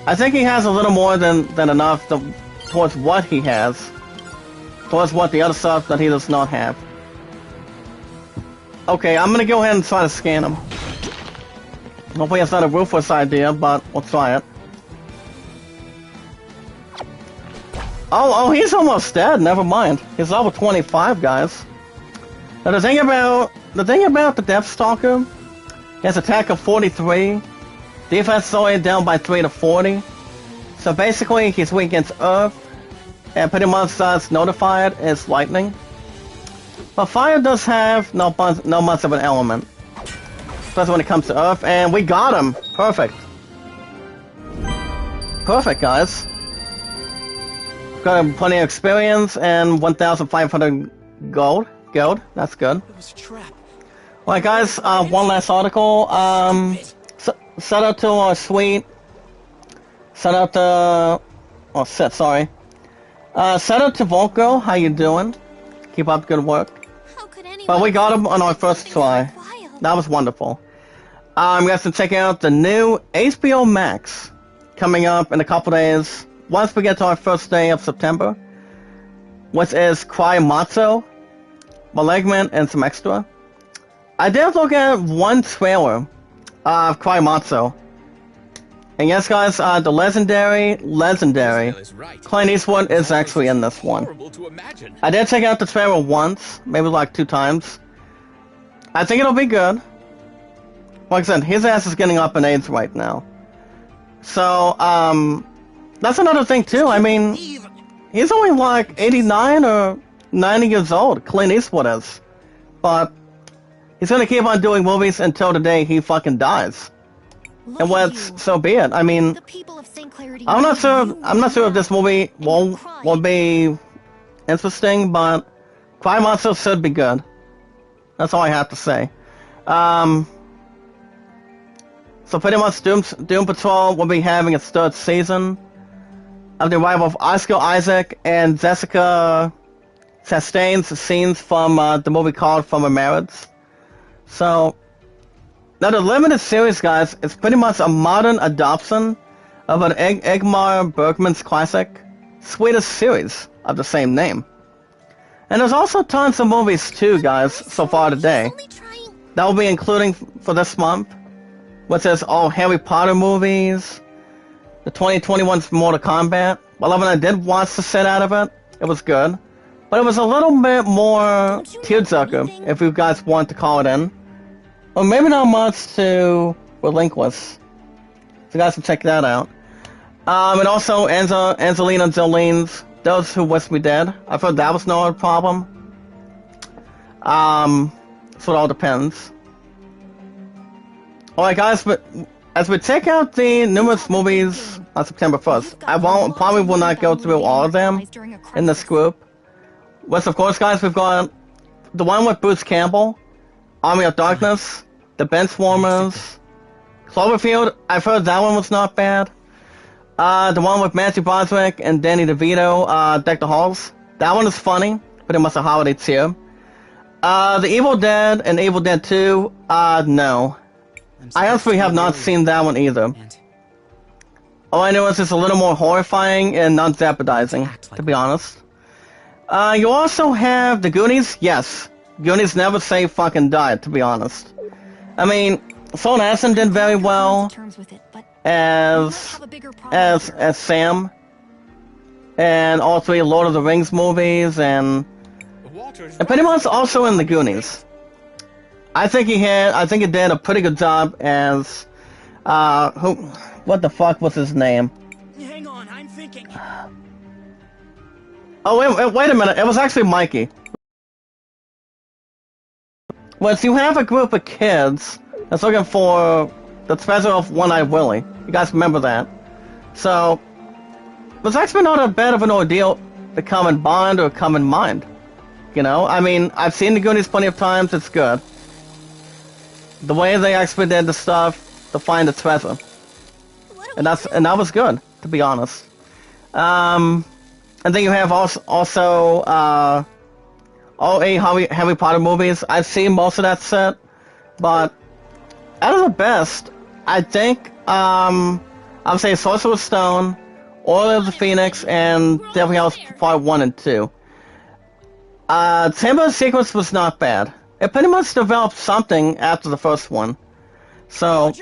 I think he has a little more than enough towards what he has. Towards what the other stuff that he does not have. Okay, I'm gonna go ahead and try to scan him. Hopefully it's not a ruthless idea, but we'll try it. Oh, he's almost dead, never mind. He's level 25, guys. Now the thing about the Deathstalker, he has attack of 43, defense is only down by 3 to 40. So basically he's weak against Earth, and pretty much that's notified as lightning. But fire does have no much of an element. Especially when it comes to Earth, and we got him! Perfect. Perfect, guys. Got him plenty of experience and 1,500 gold. That's good. It was a trap. Alright guys, one last article. Shout out to our sweet. Shout out to... Oh shit, sorry. Shout out to Volko, how you doing? Keep up good work. But we got him on our first try. That was wonderful. We have to check out the new HBO Max coming up in a couple days. Once we get to our first day of September, which is Cry Matzo, Malignant, and some extra. I did look at one trailer of Cry Matzo. And yes, guys, the legendary Clint Eastwood is actually in this one. I did check out the trailer once, maybe like 2 times. I think it'll be good. Like I said, his ass is getting up in age right now. So, that's another thing too. I mean, he's only like 89 or 90 years old, Clint Eastwood is. But he's gonna keep on doing movies until the day he fucking dies. And what's so be it. I mean, I'm not sure if this movie will be interesting, but Cry Monster should be good. That's all I have to say. So pretty much Doom Patrol will be having its 3rd season of the arrival of Oscar Isaac and Jessica Chastain's scenes from the movie called From a Marriage. So now the limited series, guys, is pretty much a modern adoption of an Ingmar Bergman's classic Swedish series of the same name. And there's also tons of movies too, guys, so far today. That will be including for this month, which is all Harry Potter movies, the 2021's Mortal Kombat. Well, when I did watch the set out of it, it was good. But it was a little bit more tearjerker, if you guys want to call it in. Or maybe not much to relinquish. So you guys can check that out. And also Angelina Jolie's Those Who Wish Me Dead. I've heard that was no problem. So it all depends. Alright guys, but as we check out the numerous movies on September 1st, I probably will not go through all of them in this group. Which of course, guys, we've got the one with Bruce Campbell, Army of Darkness, The Benchwarmers, Cloverfield. I've heard that one was not bad. The one with Matthew Broderick and Danny DeVito, Deck the Halls. That one is funny, pretty much a holiday cheer. The Evil Dead and Evil Dead 2, no. I honestly have not seen that one either. All I know is it's a little more horrifying and non-jeopardizing, to be honest. You also have The Goonies, yes. Goonies never say fucking die, to be honest. I mean, Sean Astin did very well as Sam, and all 3 Lord of the Rings movies, and pretty much also in The Goonies. I think he did a pretty good job as, what the fuck was his name? Hang on, I'm thinking. Oh, wait a minute, it was actually Mikey. Well, you have a group of kids that's looking for the treasure of One-Eyed Willie. You guys remember that? So, it's actually not a bad of an ordeal to come in Bond or come in Mind. You know, I mean, I've seen the Goonies plenty of times, it's good. The way they actually did the stuff to find the treasure. And that was good, to be honest. And then you have also all 8 Harry Potter movies. I've seen most of that set, but out of the best, I think I would say Sorcerer's Stone, Order of the Phoenix, and Deathly Hallows Part 1 and 2. Chamber of Secrets was not bad. It pretty much developed something after the first one. So,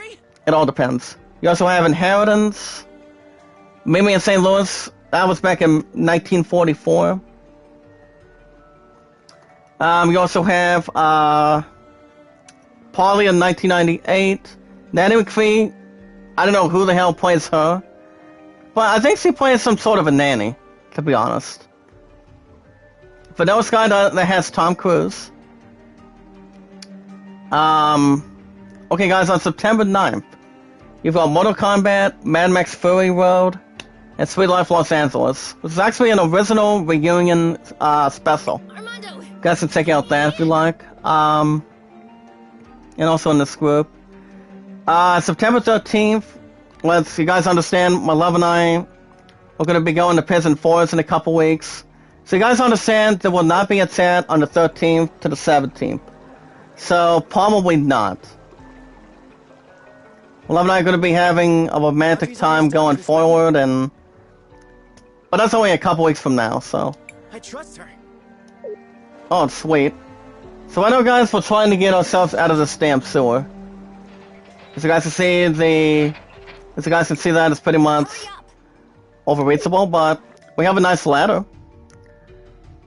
it all depends. You also have Inheritance, Mimi in St. Louis. That was back in 1944. You also have Polly in 1998. Nanny McPhee, I don't know who the hell plays her, but I think she plays some sort of a nanny, to be honest. Vanilla Sky that has Tom Cruise. Okay guys, on September 9th, you've got Mortal Kombat, Mad Max Fury Road, and Sweet Life Los Angeles. This is actually an original reunion special. Armando. You guys can check out that if you like. And also in this group. September 13th, let's you guys understand, my love and I, we're going to be going to Prison Forest in a couple weeks. So you guys understand there will not be a chat on the 13th to the 17th. So probably not. My love and I are going to be having a romantic time going forward, but that's only a couple weeks from now, so. I trust her. Oh, sweet. So I know, guys, we're trying to get ourselves out of this damn sewer. As you guys can see, that it's pretty much overreachable, but we have a nice ladder.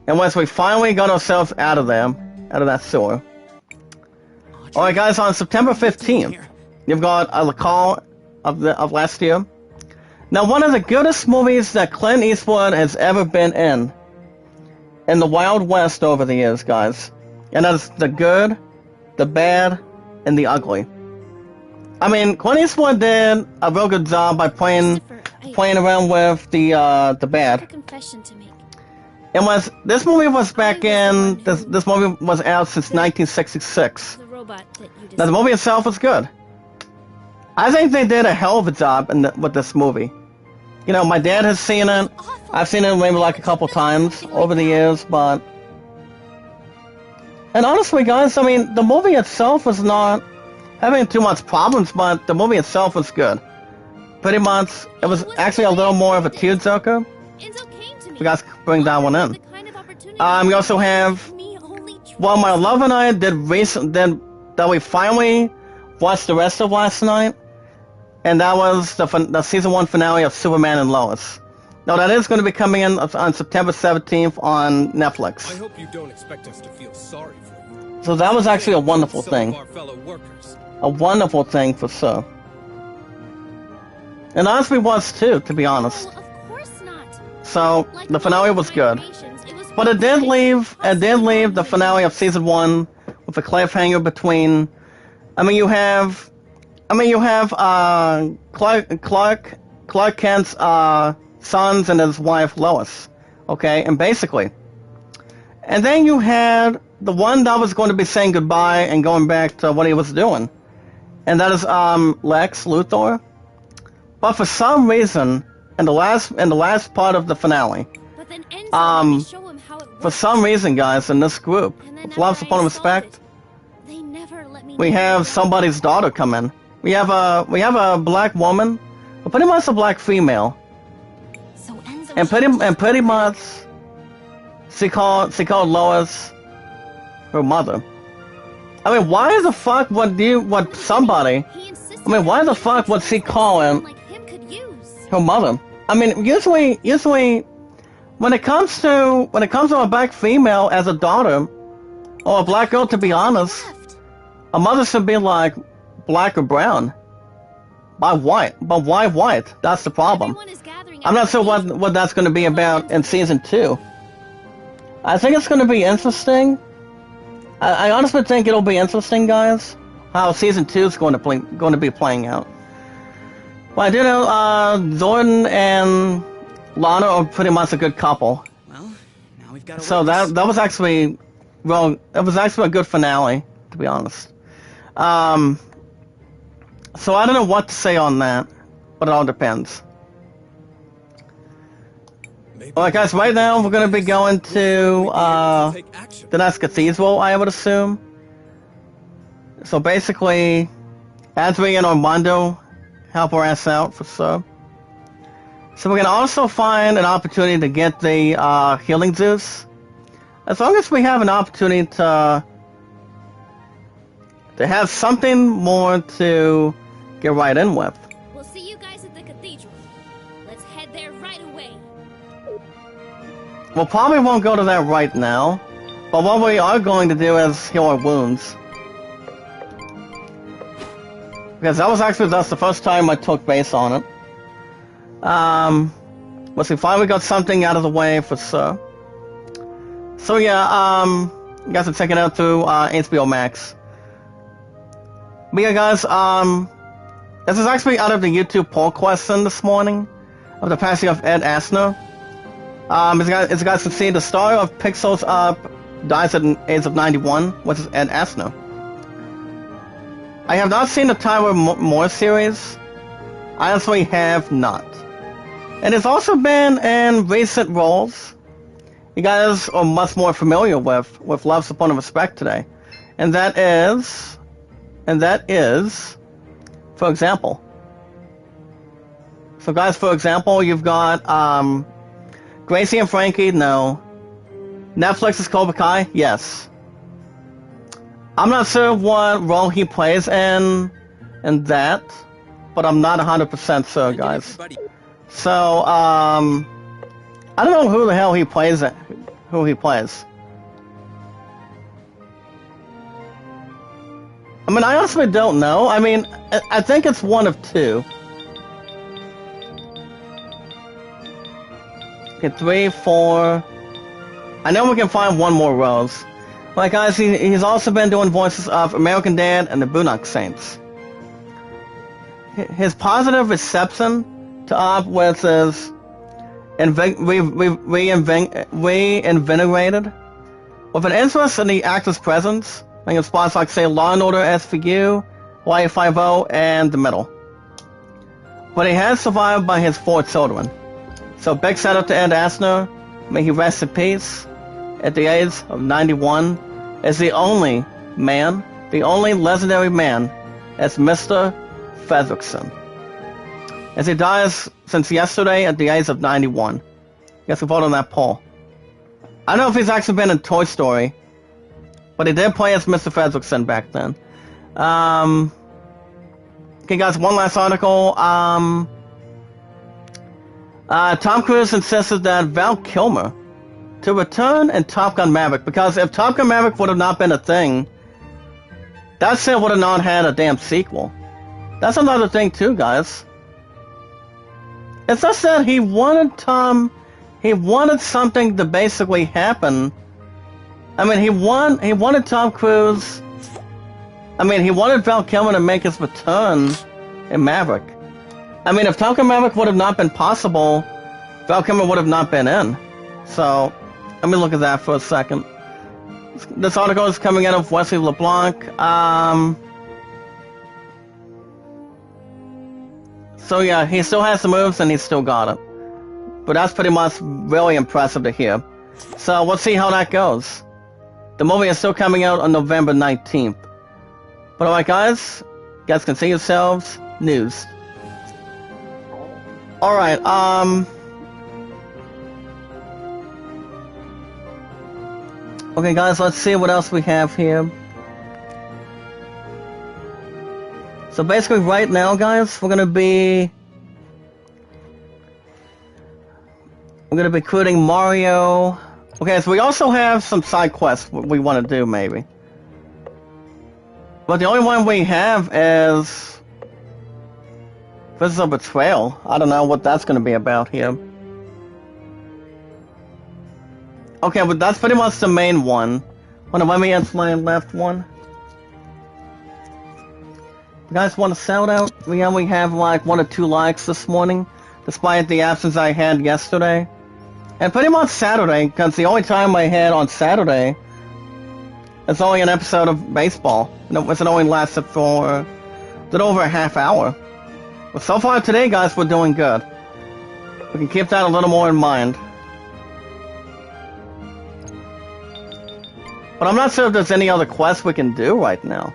And once we finally got ourselves out of there, out of that sewer. Alright guys, on September 15th, you've got a call of last year. Now, one of the goodest movies that Clint Eastwood has ever been in the Wild West over the years, guys. And that's the good, the bad, and the ugly. I mean, Clint Eastwood did a real good job by playing around with the bad. Confession to make. And this movie was back in this movie was out since 1966. The robot that you Now the movie itself was good. I think they did a hell of a job with this movie. You know, my dad has seen it. I've seen it maybe like a couple times over the years, but and honestly, guys, I mean, the movie itself was not having too much problems, but the movie itself was good. Pretty much, it was actually a little more of a tearjerker. You guys bring that one in. We also have, well, my love and I did that we finally watched the rest of last night, and that was the season 1 finale of Superman and Lois. Now that is going to be coming in on September 17th on Netflix. I hope you don't expect us to feel sorry for you. So that was actually a wonderful thing. A wonderful thing for sure. And honestly was too, to be honest. So the finale was good, but it did leave the finale of season 1 with a cliffhanger between. I mean, you have Clark Kent's sons and his wife Lois, okay, and basically, and then you had the one that was going to be saying goodbye and going back to what he was doing, and that is Lex Luthor, but for some reason. In the last part of the finale, for some reason, guys, in this group, with love, support, and respect, we have somebody's daughter come in. We have a black woman, but pretty much a black female, and pretty much she called Lois her mother. I mean, why the fuck why the fuck would she call him her mother? I mean, usually, when it comes to a black female as a daughter, or a black girl, to be honest, a mother should be like black or brown. Why white? But why white? That's the problem. I'm not sure what that's going to be about in season 2. I think it's going to be interesting. I honestly think it'll be interesting, guys, how season 2 is going to be playing out. Well, I do know, Jordan and Lana are pretty much a good couple. Well, now we've got to So that was actually, well, it was actually a good finale, to be honest. So I don't know what to say on that, but it all depends. Alright guys, right now we're going to be going to the next Cathedral, I would assume. So basically, Adri and Armando help our ass out for sure. So we're going to also find an opportunity to get the healing juice. As long as we have an opportunity to have something more to get right in with. We'll see you guys at the cathedral. Let's head there right away. We'll probably won't go to that right now, but what we are going to do is heal our wounds. Because that was actually just the first time I took base on it. Let's see, finally got something out of the way for sure. So yeah, you guys can check it out through HBO Max. But yeah guys, this is actually out of the YouTube poll question this morning of the passing of Ed Asner. As you guys can see, the star of Pixels Up dies at the age of 91, which is Ed Asner. I have not seen the Tyler Moore series. I honestly have not. And it's also been in recent roles you guys are much more familiar with Love, Support, and Respect today. And that is, for example. So guys, for example, you've got, Gracie and Frankie, no. Netflix's Cobra Kai, yes. I'm not sure what role he plays in that, but I'm not 100% sure, guys. So, I don't know who the hell he plays. Who he plays. I mean, I honestly don't know. I mean, I think it's one of two. Okay, 3, 4. I know we can find one more Rose. Like guys, he's also been doing voices of American Dad and the Boondock Saints. His positive reception to Up with his reinvigorated with an interest in the actor's presence, like in spots like say Law and Order SVU, Hawaii Five-0, and The Middle. But he has survived by his 4 children. So big shout out to Ed Asner, may he rest in peace. At the age of 91, is the only legendary man, as Mr. Fredrickson. As he dies since yesterday at the age of 91. Guess we vote on that poll. I don't know if he's actually been in Toy Story, but he did play as Mr. Fredrickson back then. Okay guys, one last article. Tom Cruise insisted that Val Kilmer to return in Top Gun Maverick, because if Top Gun Maverick would have not been a thing, that shit would have not had a damn sequel. That's another thing too, guys. It's just that he wanted something to basically happen. I mean, he wanted Tom Cruise. I mean, he wanted Val Kilmer to make his return in Maverick. I mean, if Top Gun Maverick would have not been possible, Val Kilmer would have not been in. So, let me look at that for a second. This article is coming out of Wesley LeBlanc. So yeah, he still has the moves and he's still got it. But that's pretty much really impressive to hear. So we'll see how that goes. The movie is still coming out on November 19th. But alright guys, you guys can see yourselves. News. Alright, okay guys, let's see what else we have here. So basically right now guys, we're gonna be recruiting Mario. Okay, so we also have some side quests we want to do maybe. But the only one we have is this is a betrayal. I don't know what that's gonna be about here. Okay, but that's pretty much the main one. Hold on, let me answer my left one. You guys want a shout out? We only have like 1 or 2 likes this morning, despite the absence I had yesterday. And pretty much Saturday, because the only time I had on Saturday is only an episode of baseball. And it only lasted for a little over a half hour. But so far today, guys, we're doing good. We can keep that a little more in mind. But I'm not sure if there's any other quests we can do right now.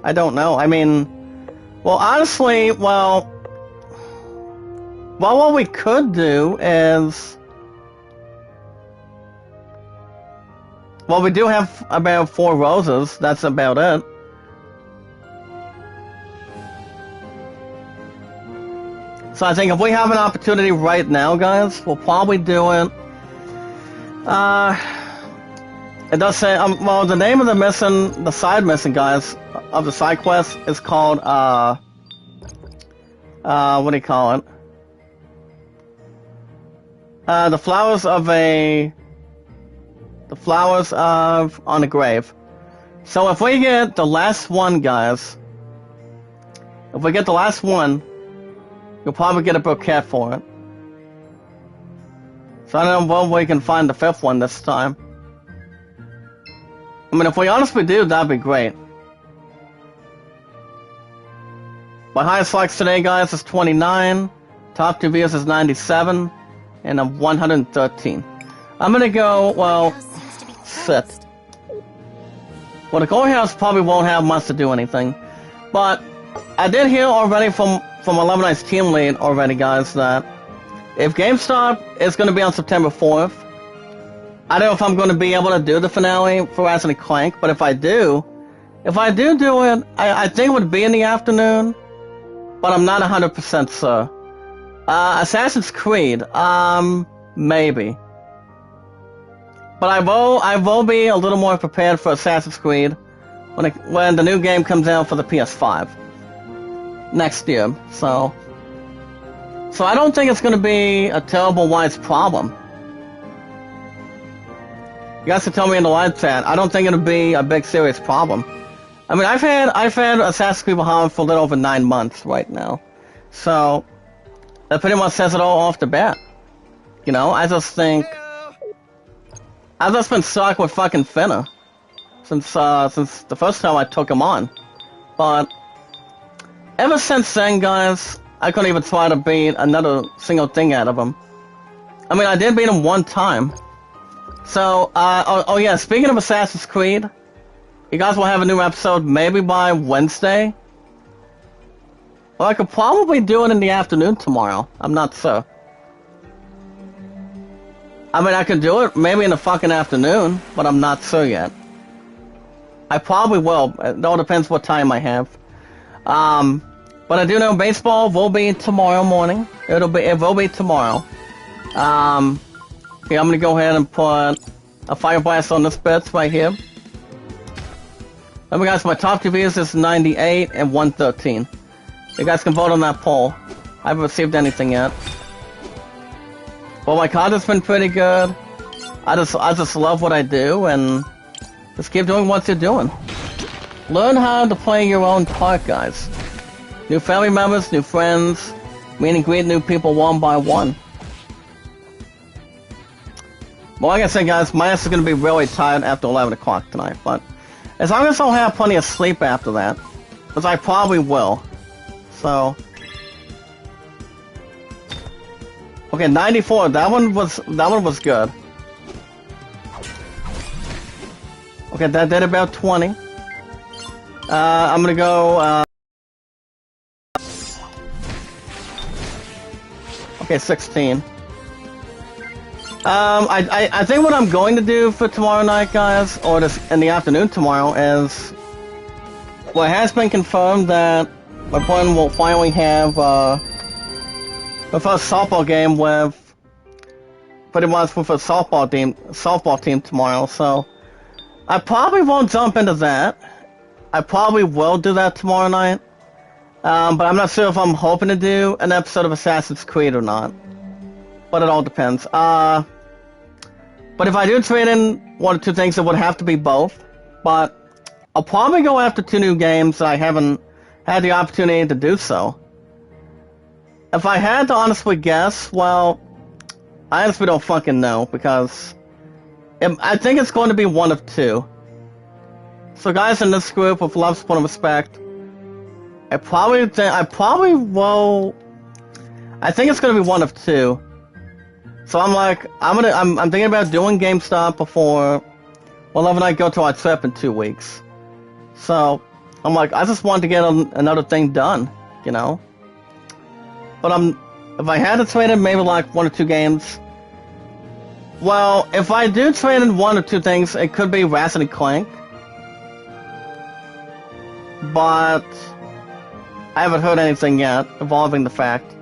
I don't know. I mean, well, honestly, well, what we could do is, well, we do have about 4 roses. That's about it. So I think if we have an opportunity right now, guys, we'll probably do it. It does say, well, the name of the side mission, guys, of the side quest is called, what do you call it? The flowers of on a grave. So if we get the last one, guys, if we get the last one, you'll probably get a bouquet for it. So I don't know when we can find the 5th one this time. I mean, if we honestly do, that'd be great. My highest likes today, guys, is 29. Top 2 views is 97. And I'm 113. I'm gonna go, well, sit. Well, the Gold House probably won't have much to do anything. But I did hear already from 11 Nights team lead already, guys, that if GameStop is going to be on September 4th, I don't know if I'm going to be able to do the finale for Ratchet & Clank, but if I do it, I think it would be in the afternoon, but I'm not 100% sure. Assassin's Creed, maybe. But I will be a little more prepared for Assassin's Creed when the new game comes out for the PS5 next year. So I don't think it's going to be a terrible wise problem. You guys can tell me in the live chat. I don't think it'll be a big serious problem. I mean, I've had Assassin's Creed Valhalla for a little over 9 months right now, so that pretty much says it all off the bat. You know, I just think I've just been stuck with fucking Finna since the first time I took him on, but ever since then, guys, I couldn't even try to beat another single thing out of him. I mean, I did beat him 1 time. So, oh yeah, speaking of Assassin's Creed, you guys will have a new episode maybe by Wednesday. Well, I could probably do it in the afternoon tomorrow. I'm not sure. I mean, I could do it maybe in the fucking afternoon, but I'm not sure yet. I probably will. It all depends what time I have. But I do know baseball will be tomorrow morning. It will be tomorrow. Okay, I'm gonna go ahead and put a fire blast on this bit right here. Remember, guys, my top 2 views is 98 and 113. You guys can vote on that poll. I haven't received anything yet. Well, my card has been pretty good. I just love what I do, and just keep doing what you're doing. Learn how to play your own part, guys. New family members, new friends, meet and greet new people one by one. Well, like I said, guys, my ass is going to be really tired after 11 o'clock tonight, but as long as I'll have plenty of sleep after that, because I probably will. So, okay, 94. That one was good. Okay, that did about 20. I'm gonna go. Okay, 16. I think what I'm going to do for tomorrow night, guys, or this in the afternoon tomorrow, is, well, it has been confirmed that my friend will finally have the first softball game with pretty much with a softball team tomorrow. So I probably won't jump into that. I probably will do that tomorrow night, but I'm not sure if I'm hoping to do an episode of Assassin's Creed or not. But it all depends. But if I do trade in 1 or 2 things, it would have to be both. But I'll probably go after 2 new games that I haven't had the opportunity to do so. If I had to honestly guess, well, I honestly don't fucking know, because I think it's going to be one of two. So guys in this group, with love, support, and respect, I think it's going to be one of two. So I'm like, I'm thinking about doing GameStop before, well, Love and I go to our trip in 2 weeks. So I'm like, I just want to get another thing done, you know? But if I had to trade in maybe like 1 or 2 games, well, if I do trade in 1 or 2 things, it could be Ratchet and Clank. But I haven't heard anything yet involving the fact.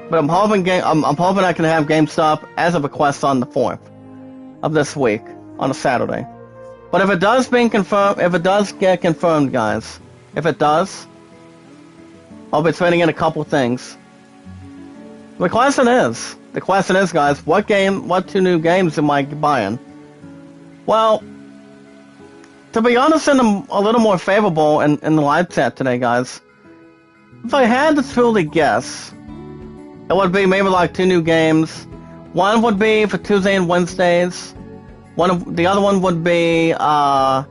But I'm hoping I can have GameStop as a request on the 4th of this week on a Saturday. But if it does get confirmed, guys, if it does, I'll be trading in a couple things. The question is, guys, what 2 new games am I buying? Well, to be honest, and a little more favorable in the live chat today, guys, if I had to truly guess, it would be maybe like 2 new games. One would be for Tuesday and Wednesdays. The other one would be, one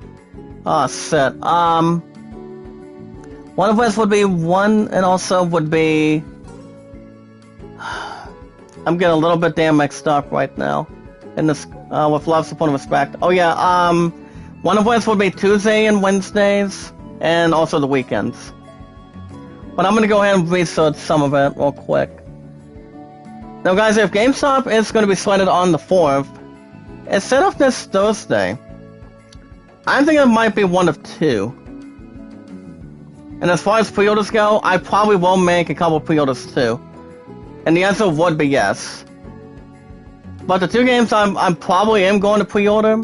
of which would be and also would be, I'm getting a little bit damn mixed up right now, in this, with love, support, and respect. Oh yeah, one of which would be Tuesday and Wednesdays, and also the weekends. But I'm gonna go ahead and research some of it real quick. Now guys, if GameStop is going to be slated on the 4th, instead of this Thursday, I think it might be one of 2. And as far as pre-orders go, I probably will make a couple pre-orders too. And the answer would be yes. But the 2 games I'm probably am going to pre-order,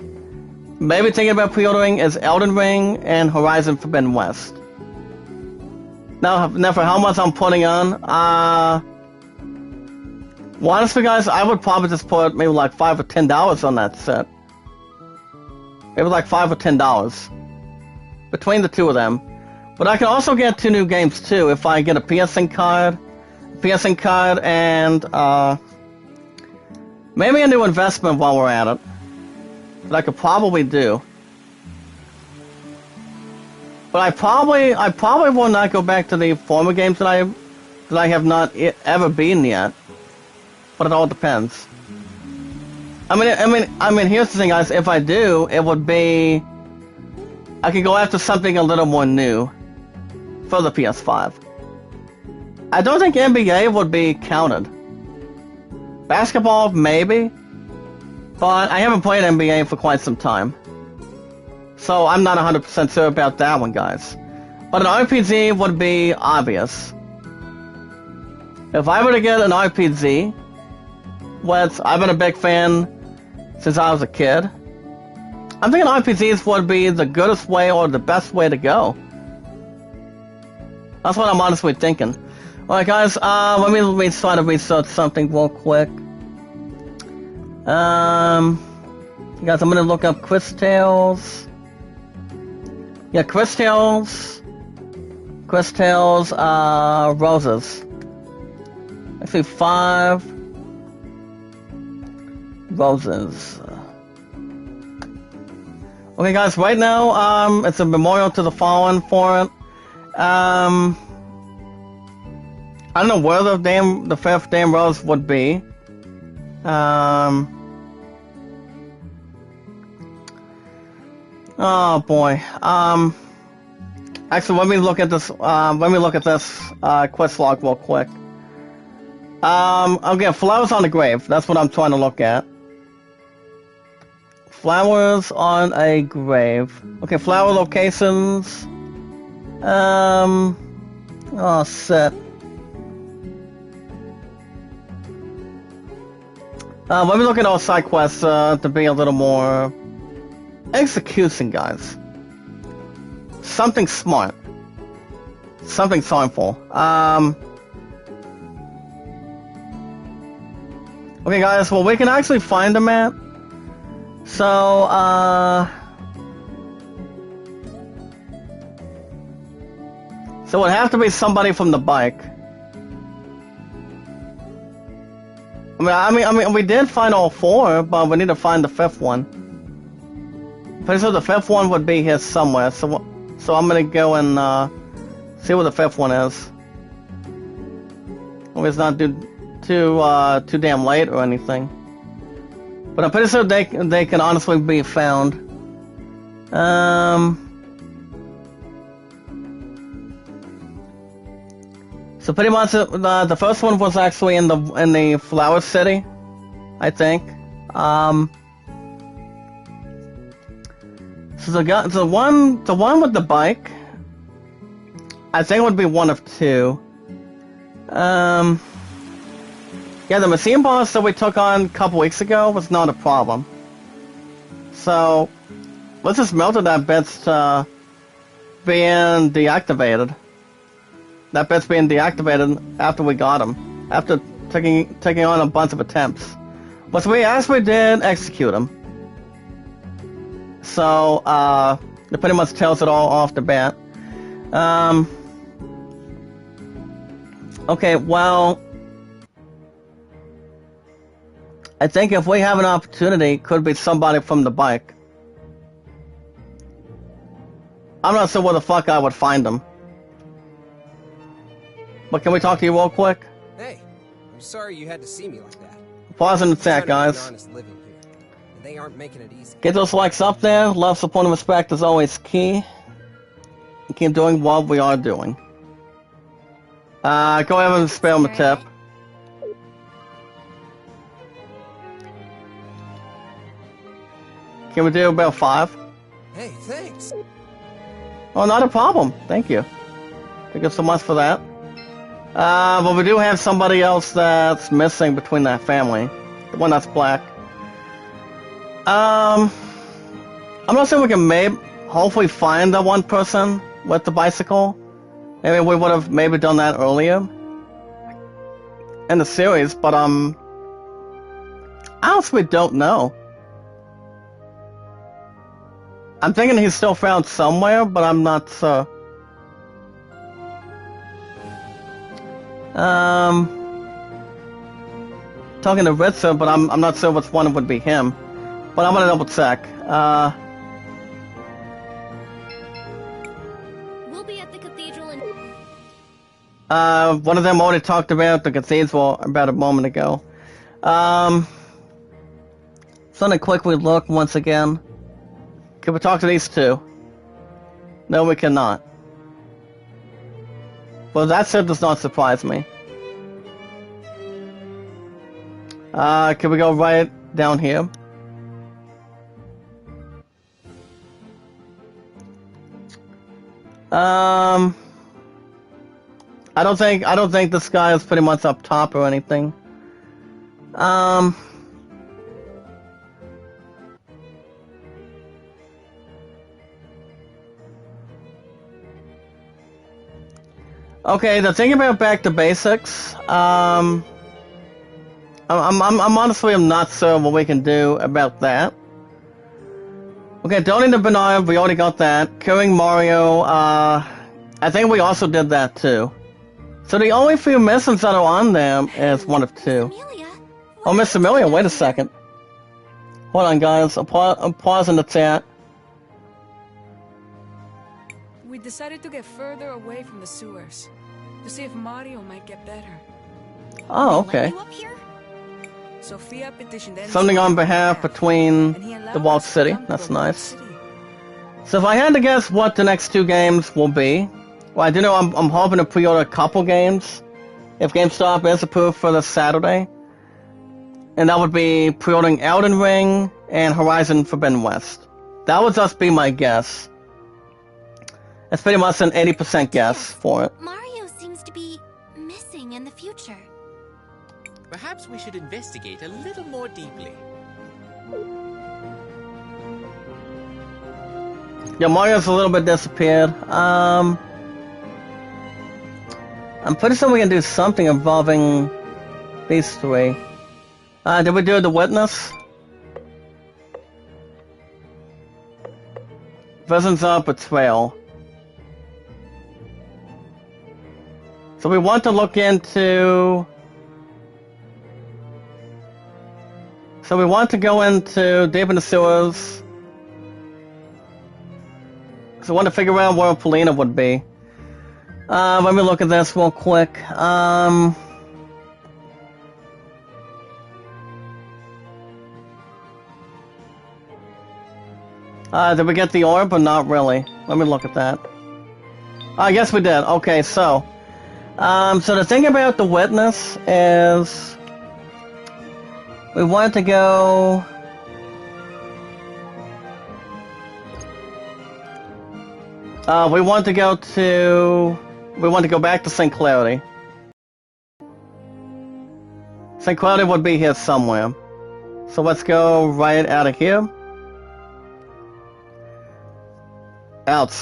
maybe thinking about pre-ordering, is Elden Ring and Horizon Forbidden West. Now for how much I'm putting on, well, honestly, guys, I would probably just put maybe like $5 or $10 on that set. Maybe like $5 or $10 between the 2 of them. But I can also get 2 new games too if I get a PSN card, and maybe a new investment while we're at it. That I could probably do. But I probably will not go back to the former games that I have not ever beaten yet. But it all depends. I mean, here's the thing, guys. If I do, it would be, I could go after something a little more new for the PS5. I don't think NBA would be counted. Basketball, maybe, but I haven't played NBA for quite some time, so I'm not 100% sure about that one, guys. But an RPG would be obvious. If I were to get an RPG, which I've been a big fan since I was a kid, I'm thinking RPGs would be the goodest way or the best way to go. That's what I'm honestly thinking. Alright guys, let me try to research something real quick. Guys, I'm gonna look up Cris Tales. Yeah, Cris Tales, Roses. Actually, 5 Roses. Okay guys, right now, it's a memorial to the fallen for it. I don't know where the 5th damn rose would be. Oh boy. Actually, let me look at this. Quest log real quick. Okay, flowers on the grave. That's what I'm trying to look at. Flowers on a grave. Okay, flower locations. Oh, shit. Let me look at all side quests to be a little more execution, guys. Something smart. Something thoughtful. Okay, guys. Well, we can actually find them at. So, So it would have to be somebody from the bike. I mean, we did find all 4, but we need to find the 5th one. Pretty sure the 5th one would be here somewhere. So I'm gonna go and see what the 5th one is. Hope it's not too damn late or anything. But I'm pretty sure they can honestly be found. So pretty much the first one was actually in the Flower City, I think. So the one with the bike, I think would be one of 2. Yeah, the machine boss that we took on a couple weeks ago was not a problem. So let's just melt that bit's being deactivated. That bit's being deactivated after we got him. After taking on a bunch of attempts. But we actually did execute him. So, it pretty much tells it all off the bat. Okay, well, I think if we have an opportunity, it could be somebody from the bike. I'm not sure where the fuck I would find them. But can we talk to you real quick? Hey, I'm sorry you had to see me like that. Pause in the chat, guys. Honest living here, and they aren't making it easy. Get those likes up there. Love, support, and respect is always key. And keep doing what we are doing. Go ahead and spare him a tip. Can we do about 5? Hey, thanks. Oh, not a problem. Thank you. Thank you so much for that. But we do have somebody else that's missing between that family. The one that's black. I'm not sure we can hopefully find the one person with the bicycle. Maybe we would have maybe done that earlier in the series, but I honestly don't know. I'm thinking he's still found somewhere, but I'm not sure. Talking to Ritzer, but I'm not sure which one would be him. But I'm gonna double check. We'll be at the cathedral in... One of them already talked about the cathedral about a moment ago. So let me quickly look once again. Can we talk to these 2? No, we cannot. Well, that shit does not surprise me. Can we go right down here? I don't think this guy is pretty much up top or anything. Okay, the thing about back to basics, I'm honestly not sure what we can do about that. Okay, donating the banana, we already got that. Killing Mario, I think we also did that too. So the only few missions that are on them is one of 2. Amelia, Oh, Miss Amelia, wait a second. Hold on, guys. I'm pausing the chat. We decided to get further away from the sewers to see if Mario might get better. Oh, okay. let you up here? Sophia petitioned Something on behalf between the Walled City. That's nice. So if I had to guess what the next 2 games will be, well, I do know I'm hoping to pre-order a couple games if GameStop is approved for this Saturday. And that would be pre-ordering Elden Ring and Horizon Forbidden West. That would just be my guess. That's pretty much an 80% guess for it. Mario seems to be missing in the future. Perhaps we should investigate a little more deeply. Yeah, Mario's a little bit disappeared. I'm pretty sure we can do something involving these 3. Did we do the witness? Visions of Betrayal. So we want to look into... So we want to go into deep in the sewers. So we want to figure out where Polina would be. Let me look at this real quick. Did we get the orb or not really? Let me look at that. I guess we did. Okay, so the thing about the witness is we want to go. We want to go back to St. Clarity. St. Clarity would be here somewhere. So let's go right out of here. Out.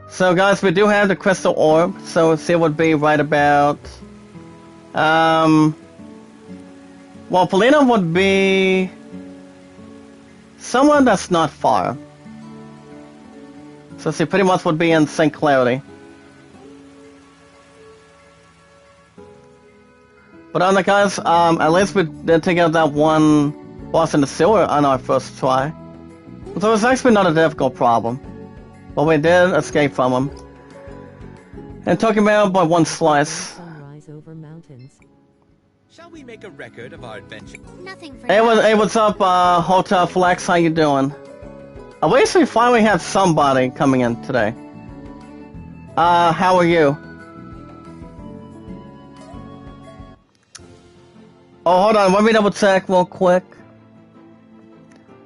So guys, we do have the crystal orb, so it would be right about well, Polina would be someone that's not far. So she pretty much would be in St. Clarity. But on the guys, at least we did take out that one boss in the sewer on our first try. So it's actually not a difficult problem. But we did escape from him. And took him out by one slice. Sunrise over mountains. Shall we make a record of our adventure? Nothing for Hey, now. hey, what's up, Hotel Flex? How you doing? At least we finally have somebody coming in today. How are you? Oh, hold on. Let me double check real quick.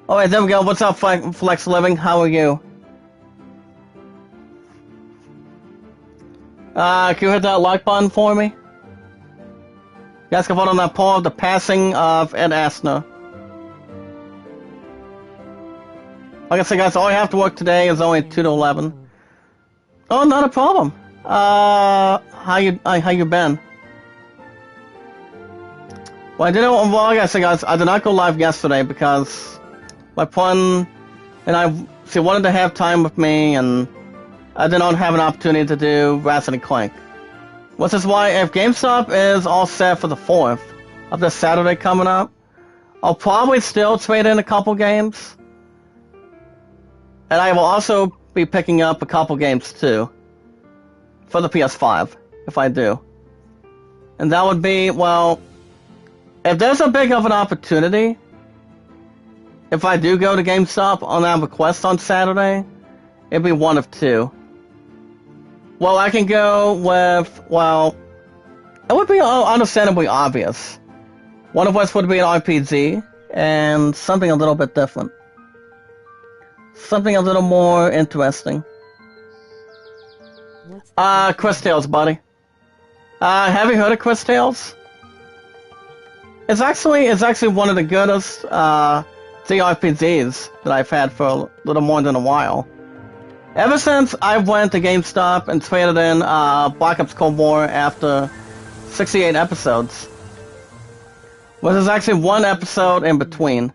Alright, there we go. What's up, Flex Living? How are you? Can you hit that like button for me? You guys can vote on that poll of the passing of Ed Asner. Like I said, guys, all I have to work today is only 2 to 11. Oh, not a problem. How you been? Well, like I said, guys, I did not go live yesterday because my friend and she wanted to have time with me, and I did not have an opportunity to do Ratchet & Clank. Which is why, if GameStop is all set for the 4th of this Saturday coming up, I'll probably still trade in a couple games. And I will also be picking up a couple games too. For the PS5, if I do. And that would be, well, if there's a big of an opportunity, if I do go to GameStop on that request on Saturday, it'd be one of two. Well, I can go with, well, it would be understandably obvious. One of us would be an RPG, and something a little bit different. Something a little more interesting. Chris Tales, buddy. Have you heard of Chris Tales? It's actually one of the goodest JRPGs that I've had for a little more than a while. Ever since I went to GameStop and traded in Black Ops Cold War after 68 episodes. Well, there's actually one episode in between.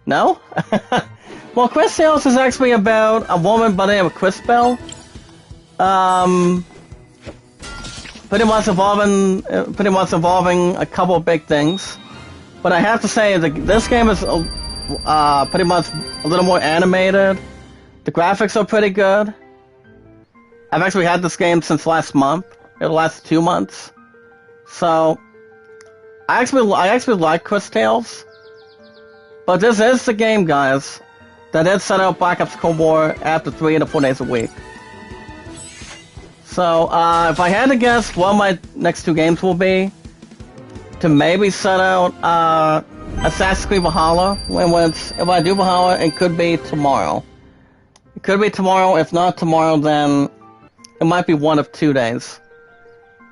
No? Well, Chris Tales is actually about a woman by the name of Chris Bell. Pretty much involving a couple of big things. But I have to say that this game is pretty much a little more animated. The graphics are pretty good. I've actually had this game since last month. It lasts 2 months. So I actually like Chris Tales. But this is the game, guys, that did set out Black Ops Cold War after 3 to 4 days a week. So, if I had to guess what my next 2 games will be, to maybe set out Assassin's Creed Valhalla, if I do Valhalla, it could be tomorrow. It could be tomorrow. If not tomorrow, then it might be one of 2 days.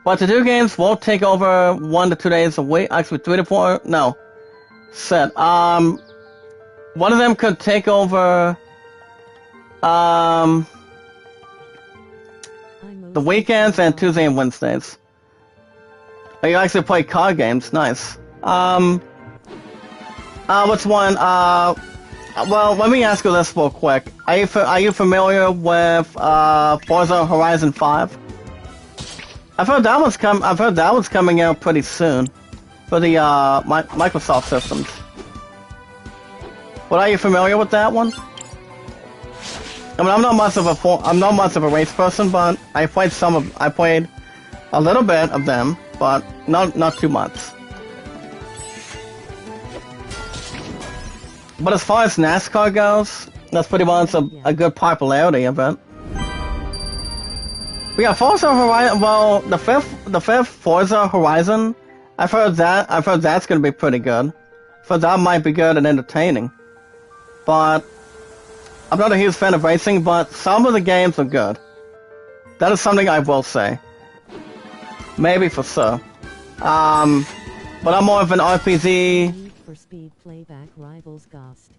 But the 2 games will take over 1 to 2 days a week. Actually, 3 to 4. No, set. One of them could take over the weekends and Tuesday and Wednesdays. You actually play card games. Nice. What's one? Well, let me ask you this real quick. Are you familiar with Forza Horizon 5? I've heard that one's coming out pretty soon for the Microsoft systems. But are you familiar with that one? I mean, I'm not much of a race person, but I played a little bit of them, but not too much. But as far as NASCAR goes, that's pretty much a good popularity of it. But yeah, Forza Horizon. Well, the fifth Forza Horizon, I've heard that's gonna be pretty good. So that might be good and entertaining. But I'm not a huge fan of racing, but some of the games are good. That is something I will say. Maybe for sure. But I'm more of an RPG. Need for Speed playback rivals Ghost.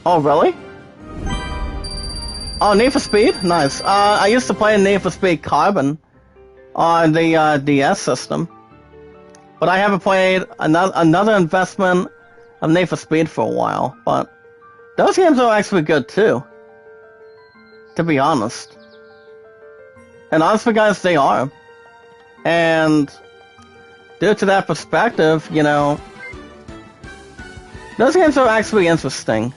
Oh, really? Oh, Need for Speed? Nice. I used to play Need for Speed Carbon on the DS system. But I haven't played another investment of Need for Speed for a while. But those games are actually good too. To be honest. And honestly, guys, they are. And due to that perspective, you know, those games are actually interesting.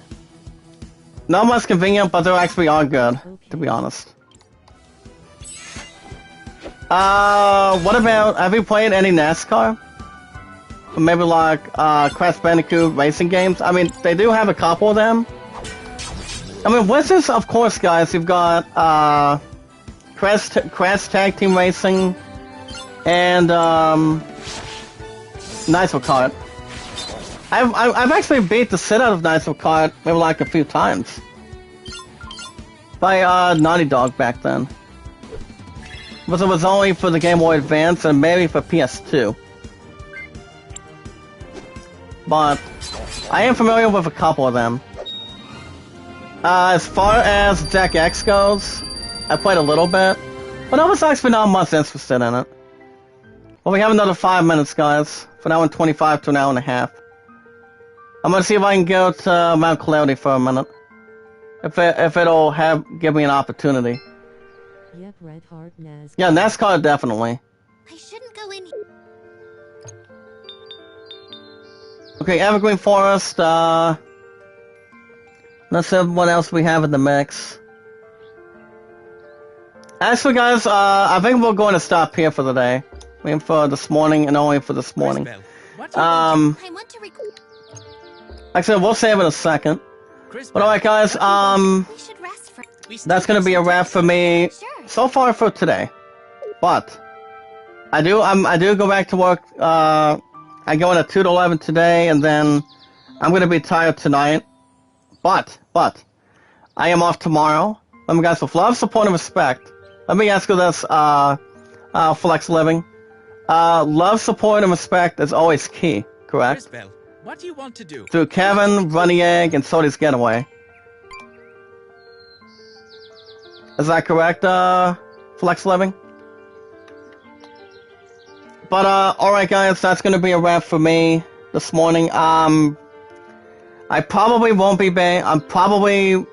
Not much convenient, but they actually are good, to be honest. What about, have you played any NASCAR? Or maybe like, Crash Bandicoot racing games? I mean, they do have a couple of them. I mean, with this, of course, guys, you've got, Crash Tag Team Racing, and, Nice for Kart. I've actually beat the shit out of Nice for Kart maybe like a few times. By, Naughty Dog back then. But it was only for the Game Boy Advance and maybe for PS2. But I am familiar with a couple of them. As far as Jack X goes, I played a little bit, but I was actually not much interested in it. Well, we have another 5 minutes, guys. From now on 25 to an hour and a half. I'm gonna see if I can go to Mount Cloudy for a minute. If it'll give me an opportunity. Yep, Red Heart NASCAR. Yeah, NASCAR definitely. I shouldn't go in here. Okay, Evergreen Forest, let's see what else we have in the mix. Actually, guys, I think we're going to stop here for the day. I mean, for this morning and only for this morning. I want to record. Actually, we'll save it a second. But alright, guys, We should rest for. that's gonna be a wrap for me so far for today. But I do go back to work. I go in at 2 to 11 today, and then I'm gonna be tired tonight. But I am off tomorrow. Remember, guys, with love, support, and respect. Let me ask you this, Flex Living. Love, support, and respect is always key, correct? Bell, what do you want to do? Through Kevin, Runny Egg, and Soda's Getaway. Is that correct, Flex Living? But, alright guys, that's gonna be a wrap for me this morning. I probably won't be back, I probably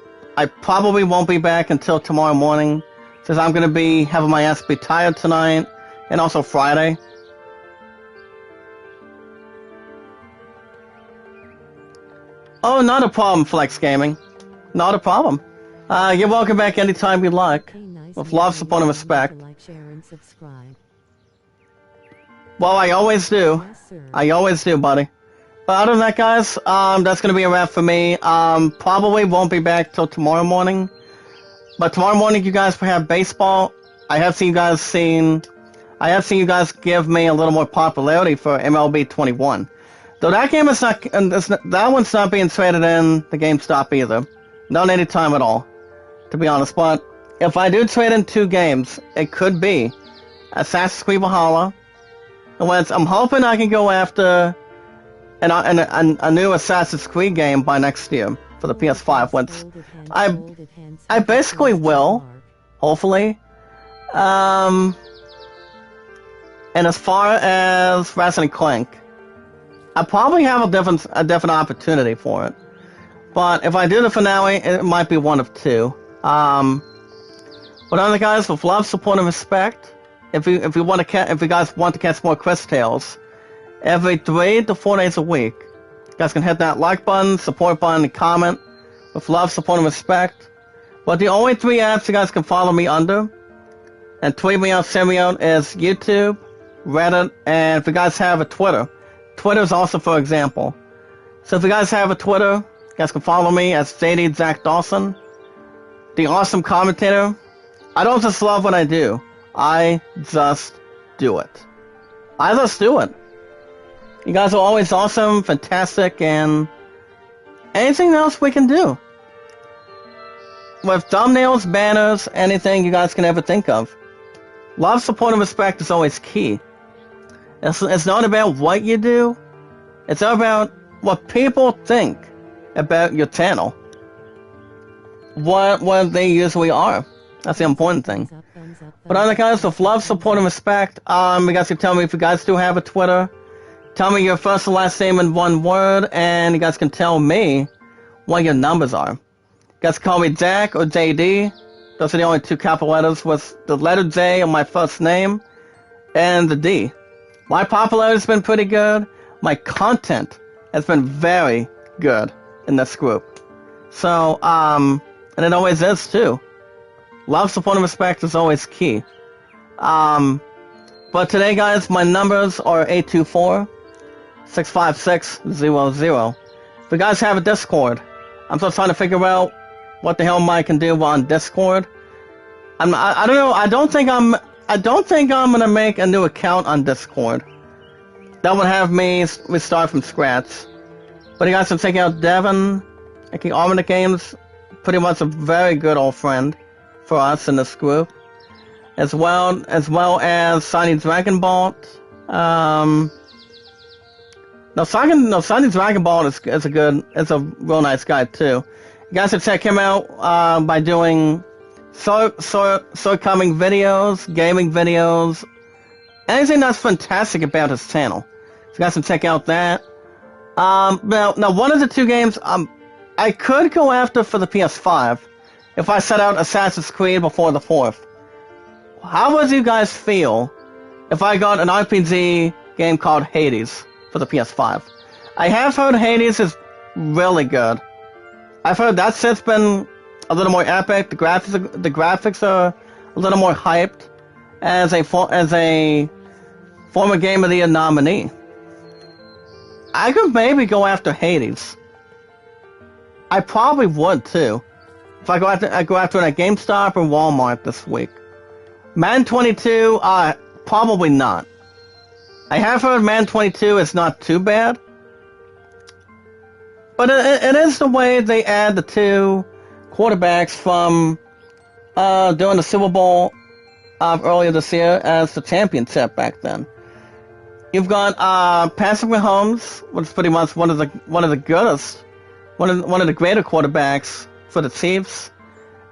won't be back until tomorrow morning, since I'm gonna be having my ass be tired tonight, and also Friday. Oh, not a problem, Flex Gaming. Not a problem. You're welcome back anytime you like. Hey, nice With love, meeting support, and you. respect. Like, share, and subscribe. Well, I always do. Yes, sir. I always do, buddy. But other than that, guys, that's gonna be a wrap for me. Probably won't be back till tomorrow morning. But tomorrow morning, you guys will have baseball. I have seen you guys give me a little more popularity for MLB 21. Though that game is not, that one's not being traded in the GameStop either. Not any time at all, to be honest. But if I do trade in 2 games, it could be Assassin's Creed Valhalla. I'm hoping I can go after a new Assassin's Creed game by next year for the PS5. Once I basically will, hopefully. And as far as Ratchet & Clank, I probably have a different opportunity for it. But if I do the finale, it might be one of 2. But other guys, with love, support, and respect, if you guys want to catch more Cris tales, every 3 to 4 days a week, you guys can hit that like button, support button, and comment with love, support, and respect. But the only 3 apps you guys can follow me under and tweet me out, send me out is YouTube, Reddit, and if you guys have a Twitter. Twitter is also for example. So if you guys have a Twitter, you guys can follow me as JD Zach Dawson, the awesome commentator. I don't just love what I do. I just do it. I just do it. You guys are always awesome, fantastic, and anything else we can do. With thumbnails, banners, anything you guys can ever think of. Love, support, and respect is always key. It's not about what you do. It's about what people think about your channel. What they usually are. That's the important thing. But other guys, with love, support, and respect, you guys can tell me if you guys do have a Twitter. Tell me your first and last name in one word, and you guys can tell me what your numbers are. You guys can call me Jack or JD. Those are the only 2 capital letters with the letter J on my first name and the D. My popularity has been pretty good. My content has been very good in this group. So, and it always is too. Love, support, and respect is always key. But today, guys, my numbers are 824-656-00. If you guys have a Discord, I'm still trying to figure out what the hell I can do on Discord. I don't know. I don't think I'm gonna make a new account on Discord. That would have me restart from scratch. But you guys can check out Devin, making Armada Games, pretty much a very good old friend for us in this group, as well as Sunny Dragon Ball. Sunny Dragon Ball is a real nice guy too. You guys can check him out by doing coming videos, gaming videos, anything that's fantastic about his channel. So you guys can check out that. Now one of the 2 games I could go after for the PS5 if I set out Assassin's Creed before the 4th. How would you guys feel if I got an RPG game called Hades for the PS5? I have heard Hades is really good. I've heard that shit's been a little more epic. The graphics are a little more hyped as a former Game of the Year nominee. I could maybe go after Hades. I probably would too. If I go after it at GameStop or Walmart this week. Man 22, probably not. I have heard Man 22 is not too bad. But it is the way they add the 2 quarterbacks from doing the Super Bowl earlier this year as the championship back then. You've got Patrick Mahomes, which is pretty much one of the greater quarterbacks for the Chiefs,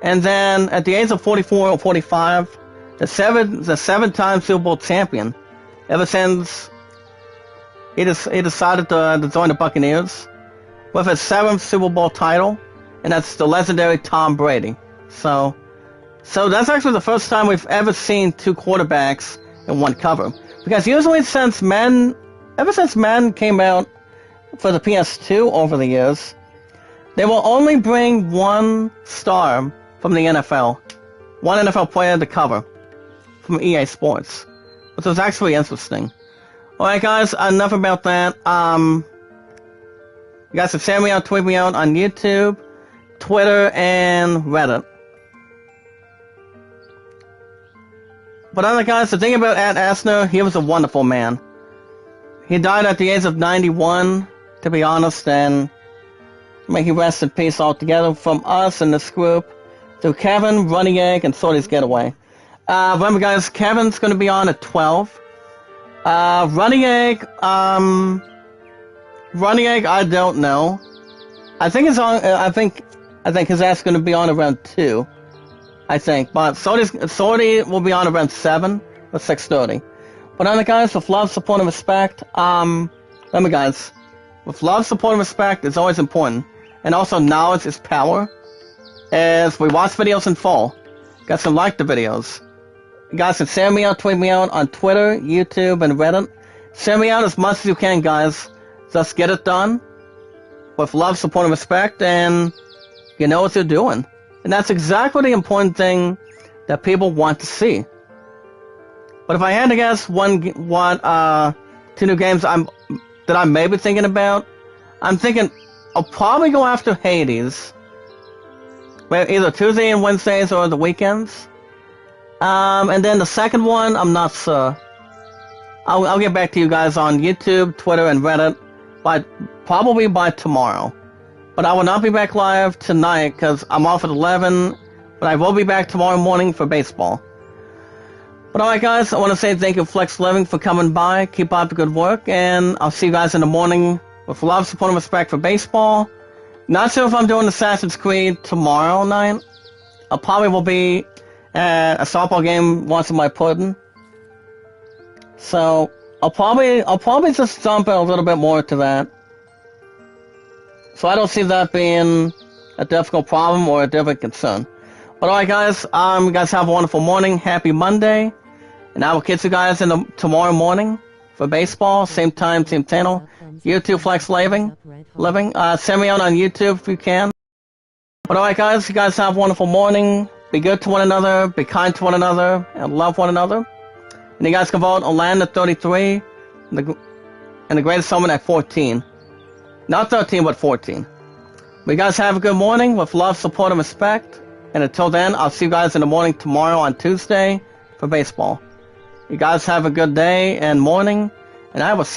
and then at the age of 44 or 45, the 7-time Super Bowl champion, ever since he decided to join the Buccaneers, with his 7th Super Bowl title, and that's the legendary Tom Brady. So that's actually the first time we've ever seen 2 quarterbacks in one cover. Because usually ever since Madden came out for the PS2 over the years, they will only bring 1 star from the NFL, 1 NFL player to cover from EA Sports, which was actually interesting. Alright guys, enough about that. You guys can send me out, tweet me out on YouTube, Twitter, and Reddit. But other guys, the thing about Aston, he was a wonderful man. He died at the age of 91, to be honest, and may he rest in peace altogether from us in this group, to Kevin, Running Egg, and Sorty's Getaway. Remember guys, Kevin's gonna be on at 12. Running Egg, I don't know. I think it's on, I think his ass is gonna be on around 2. I think, but Sorty will be on around 7 or 6:30. But other guys, with love, support, and respect, remember guys, with love, support, and respect, it's always important. And also, knowledge is power. As we watch videos in full, you guys can like the videos. you guys can send me out, tweet me out on Twitter, YouTube, and Reddit. Send me out as much as you can, guys. Just get it done with love, support, and respect, and you know what you're doing. And that's exactly the important thing that people want to see. But if I had to guess two new games that I may be thinking about, I'm thinking I'll probably go after Hades. Either Tuesday and Wednesdays or the weekends. And then the second one, I'm not sure. I'll get back to you guys on YouTube, Twitter, and Reddit, probably by tomorrow. But I will not be back live tonight because I'm off at 11, but I will be back tomorrow morning for baseball. But alright guys, I want to say thank you Flex Living for coming by, keep up the good work, and I'll see you guys in the morning with love, support, and respect for baseball. Not sure if I'm doing Assassin's Creed tomorrow night. I probably will be at a softball game once in my pudding. So I'll probably just jump in a little bit more to that. So I don't see that being a difficult problem or a difficult concern. But alright guys, you guys have a wonderful morning, happy Monday, and I will catch you guys tomorrow morning for baseball, same time, same channel. YouTube Flex Living. Send me out on YouTube if you can. But alright guys, you guys have a wonderful morning. Be good to one another, be kind to one another, and love one another. And you guys can vote on Land at 33, and the Greatest Summon at 14. Not 13, but 14. But you guys have a good morning with love, support, and respect. And until then, I'll see you guys in the morning tomorrow on Tuesday for baseball. You guys have a good day and morning, and I will see you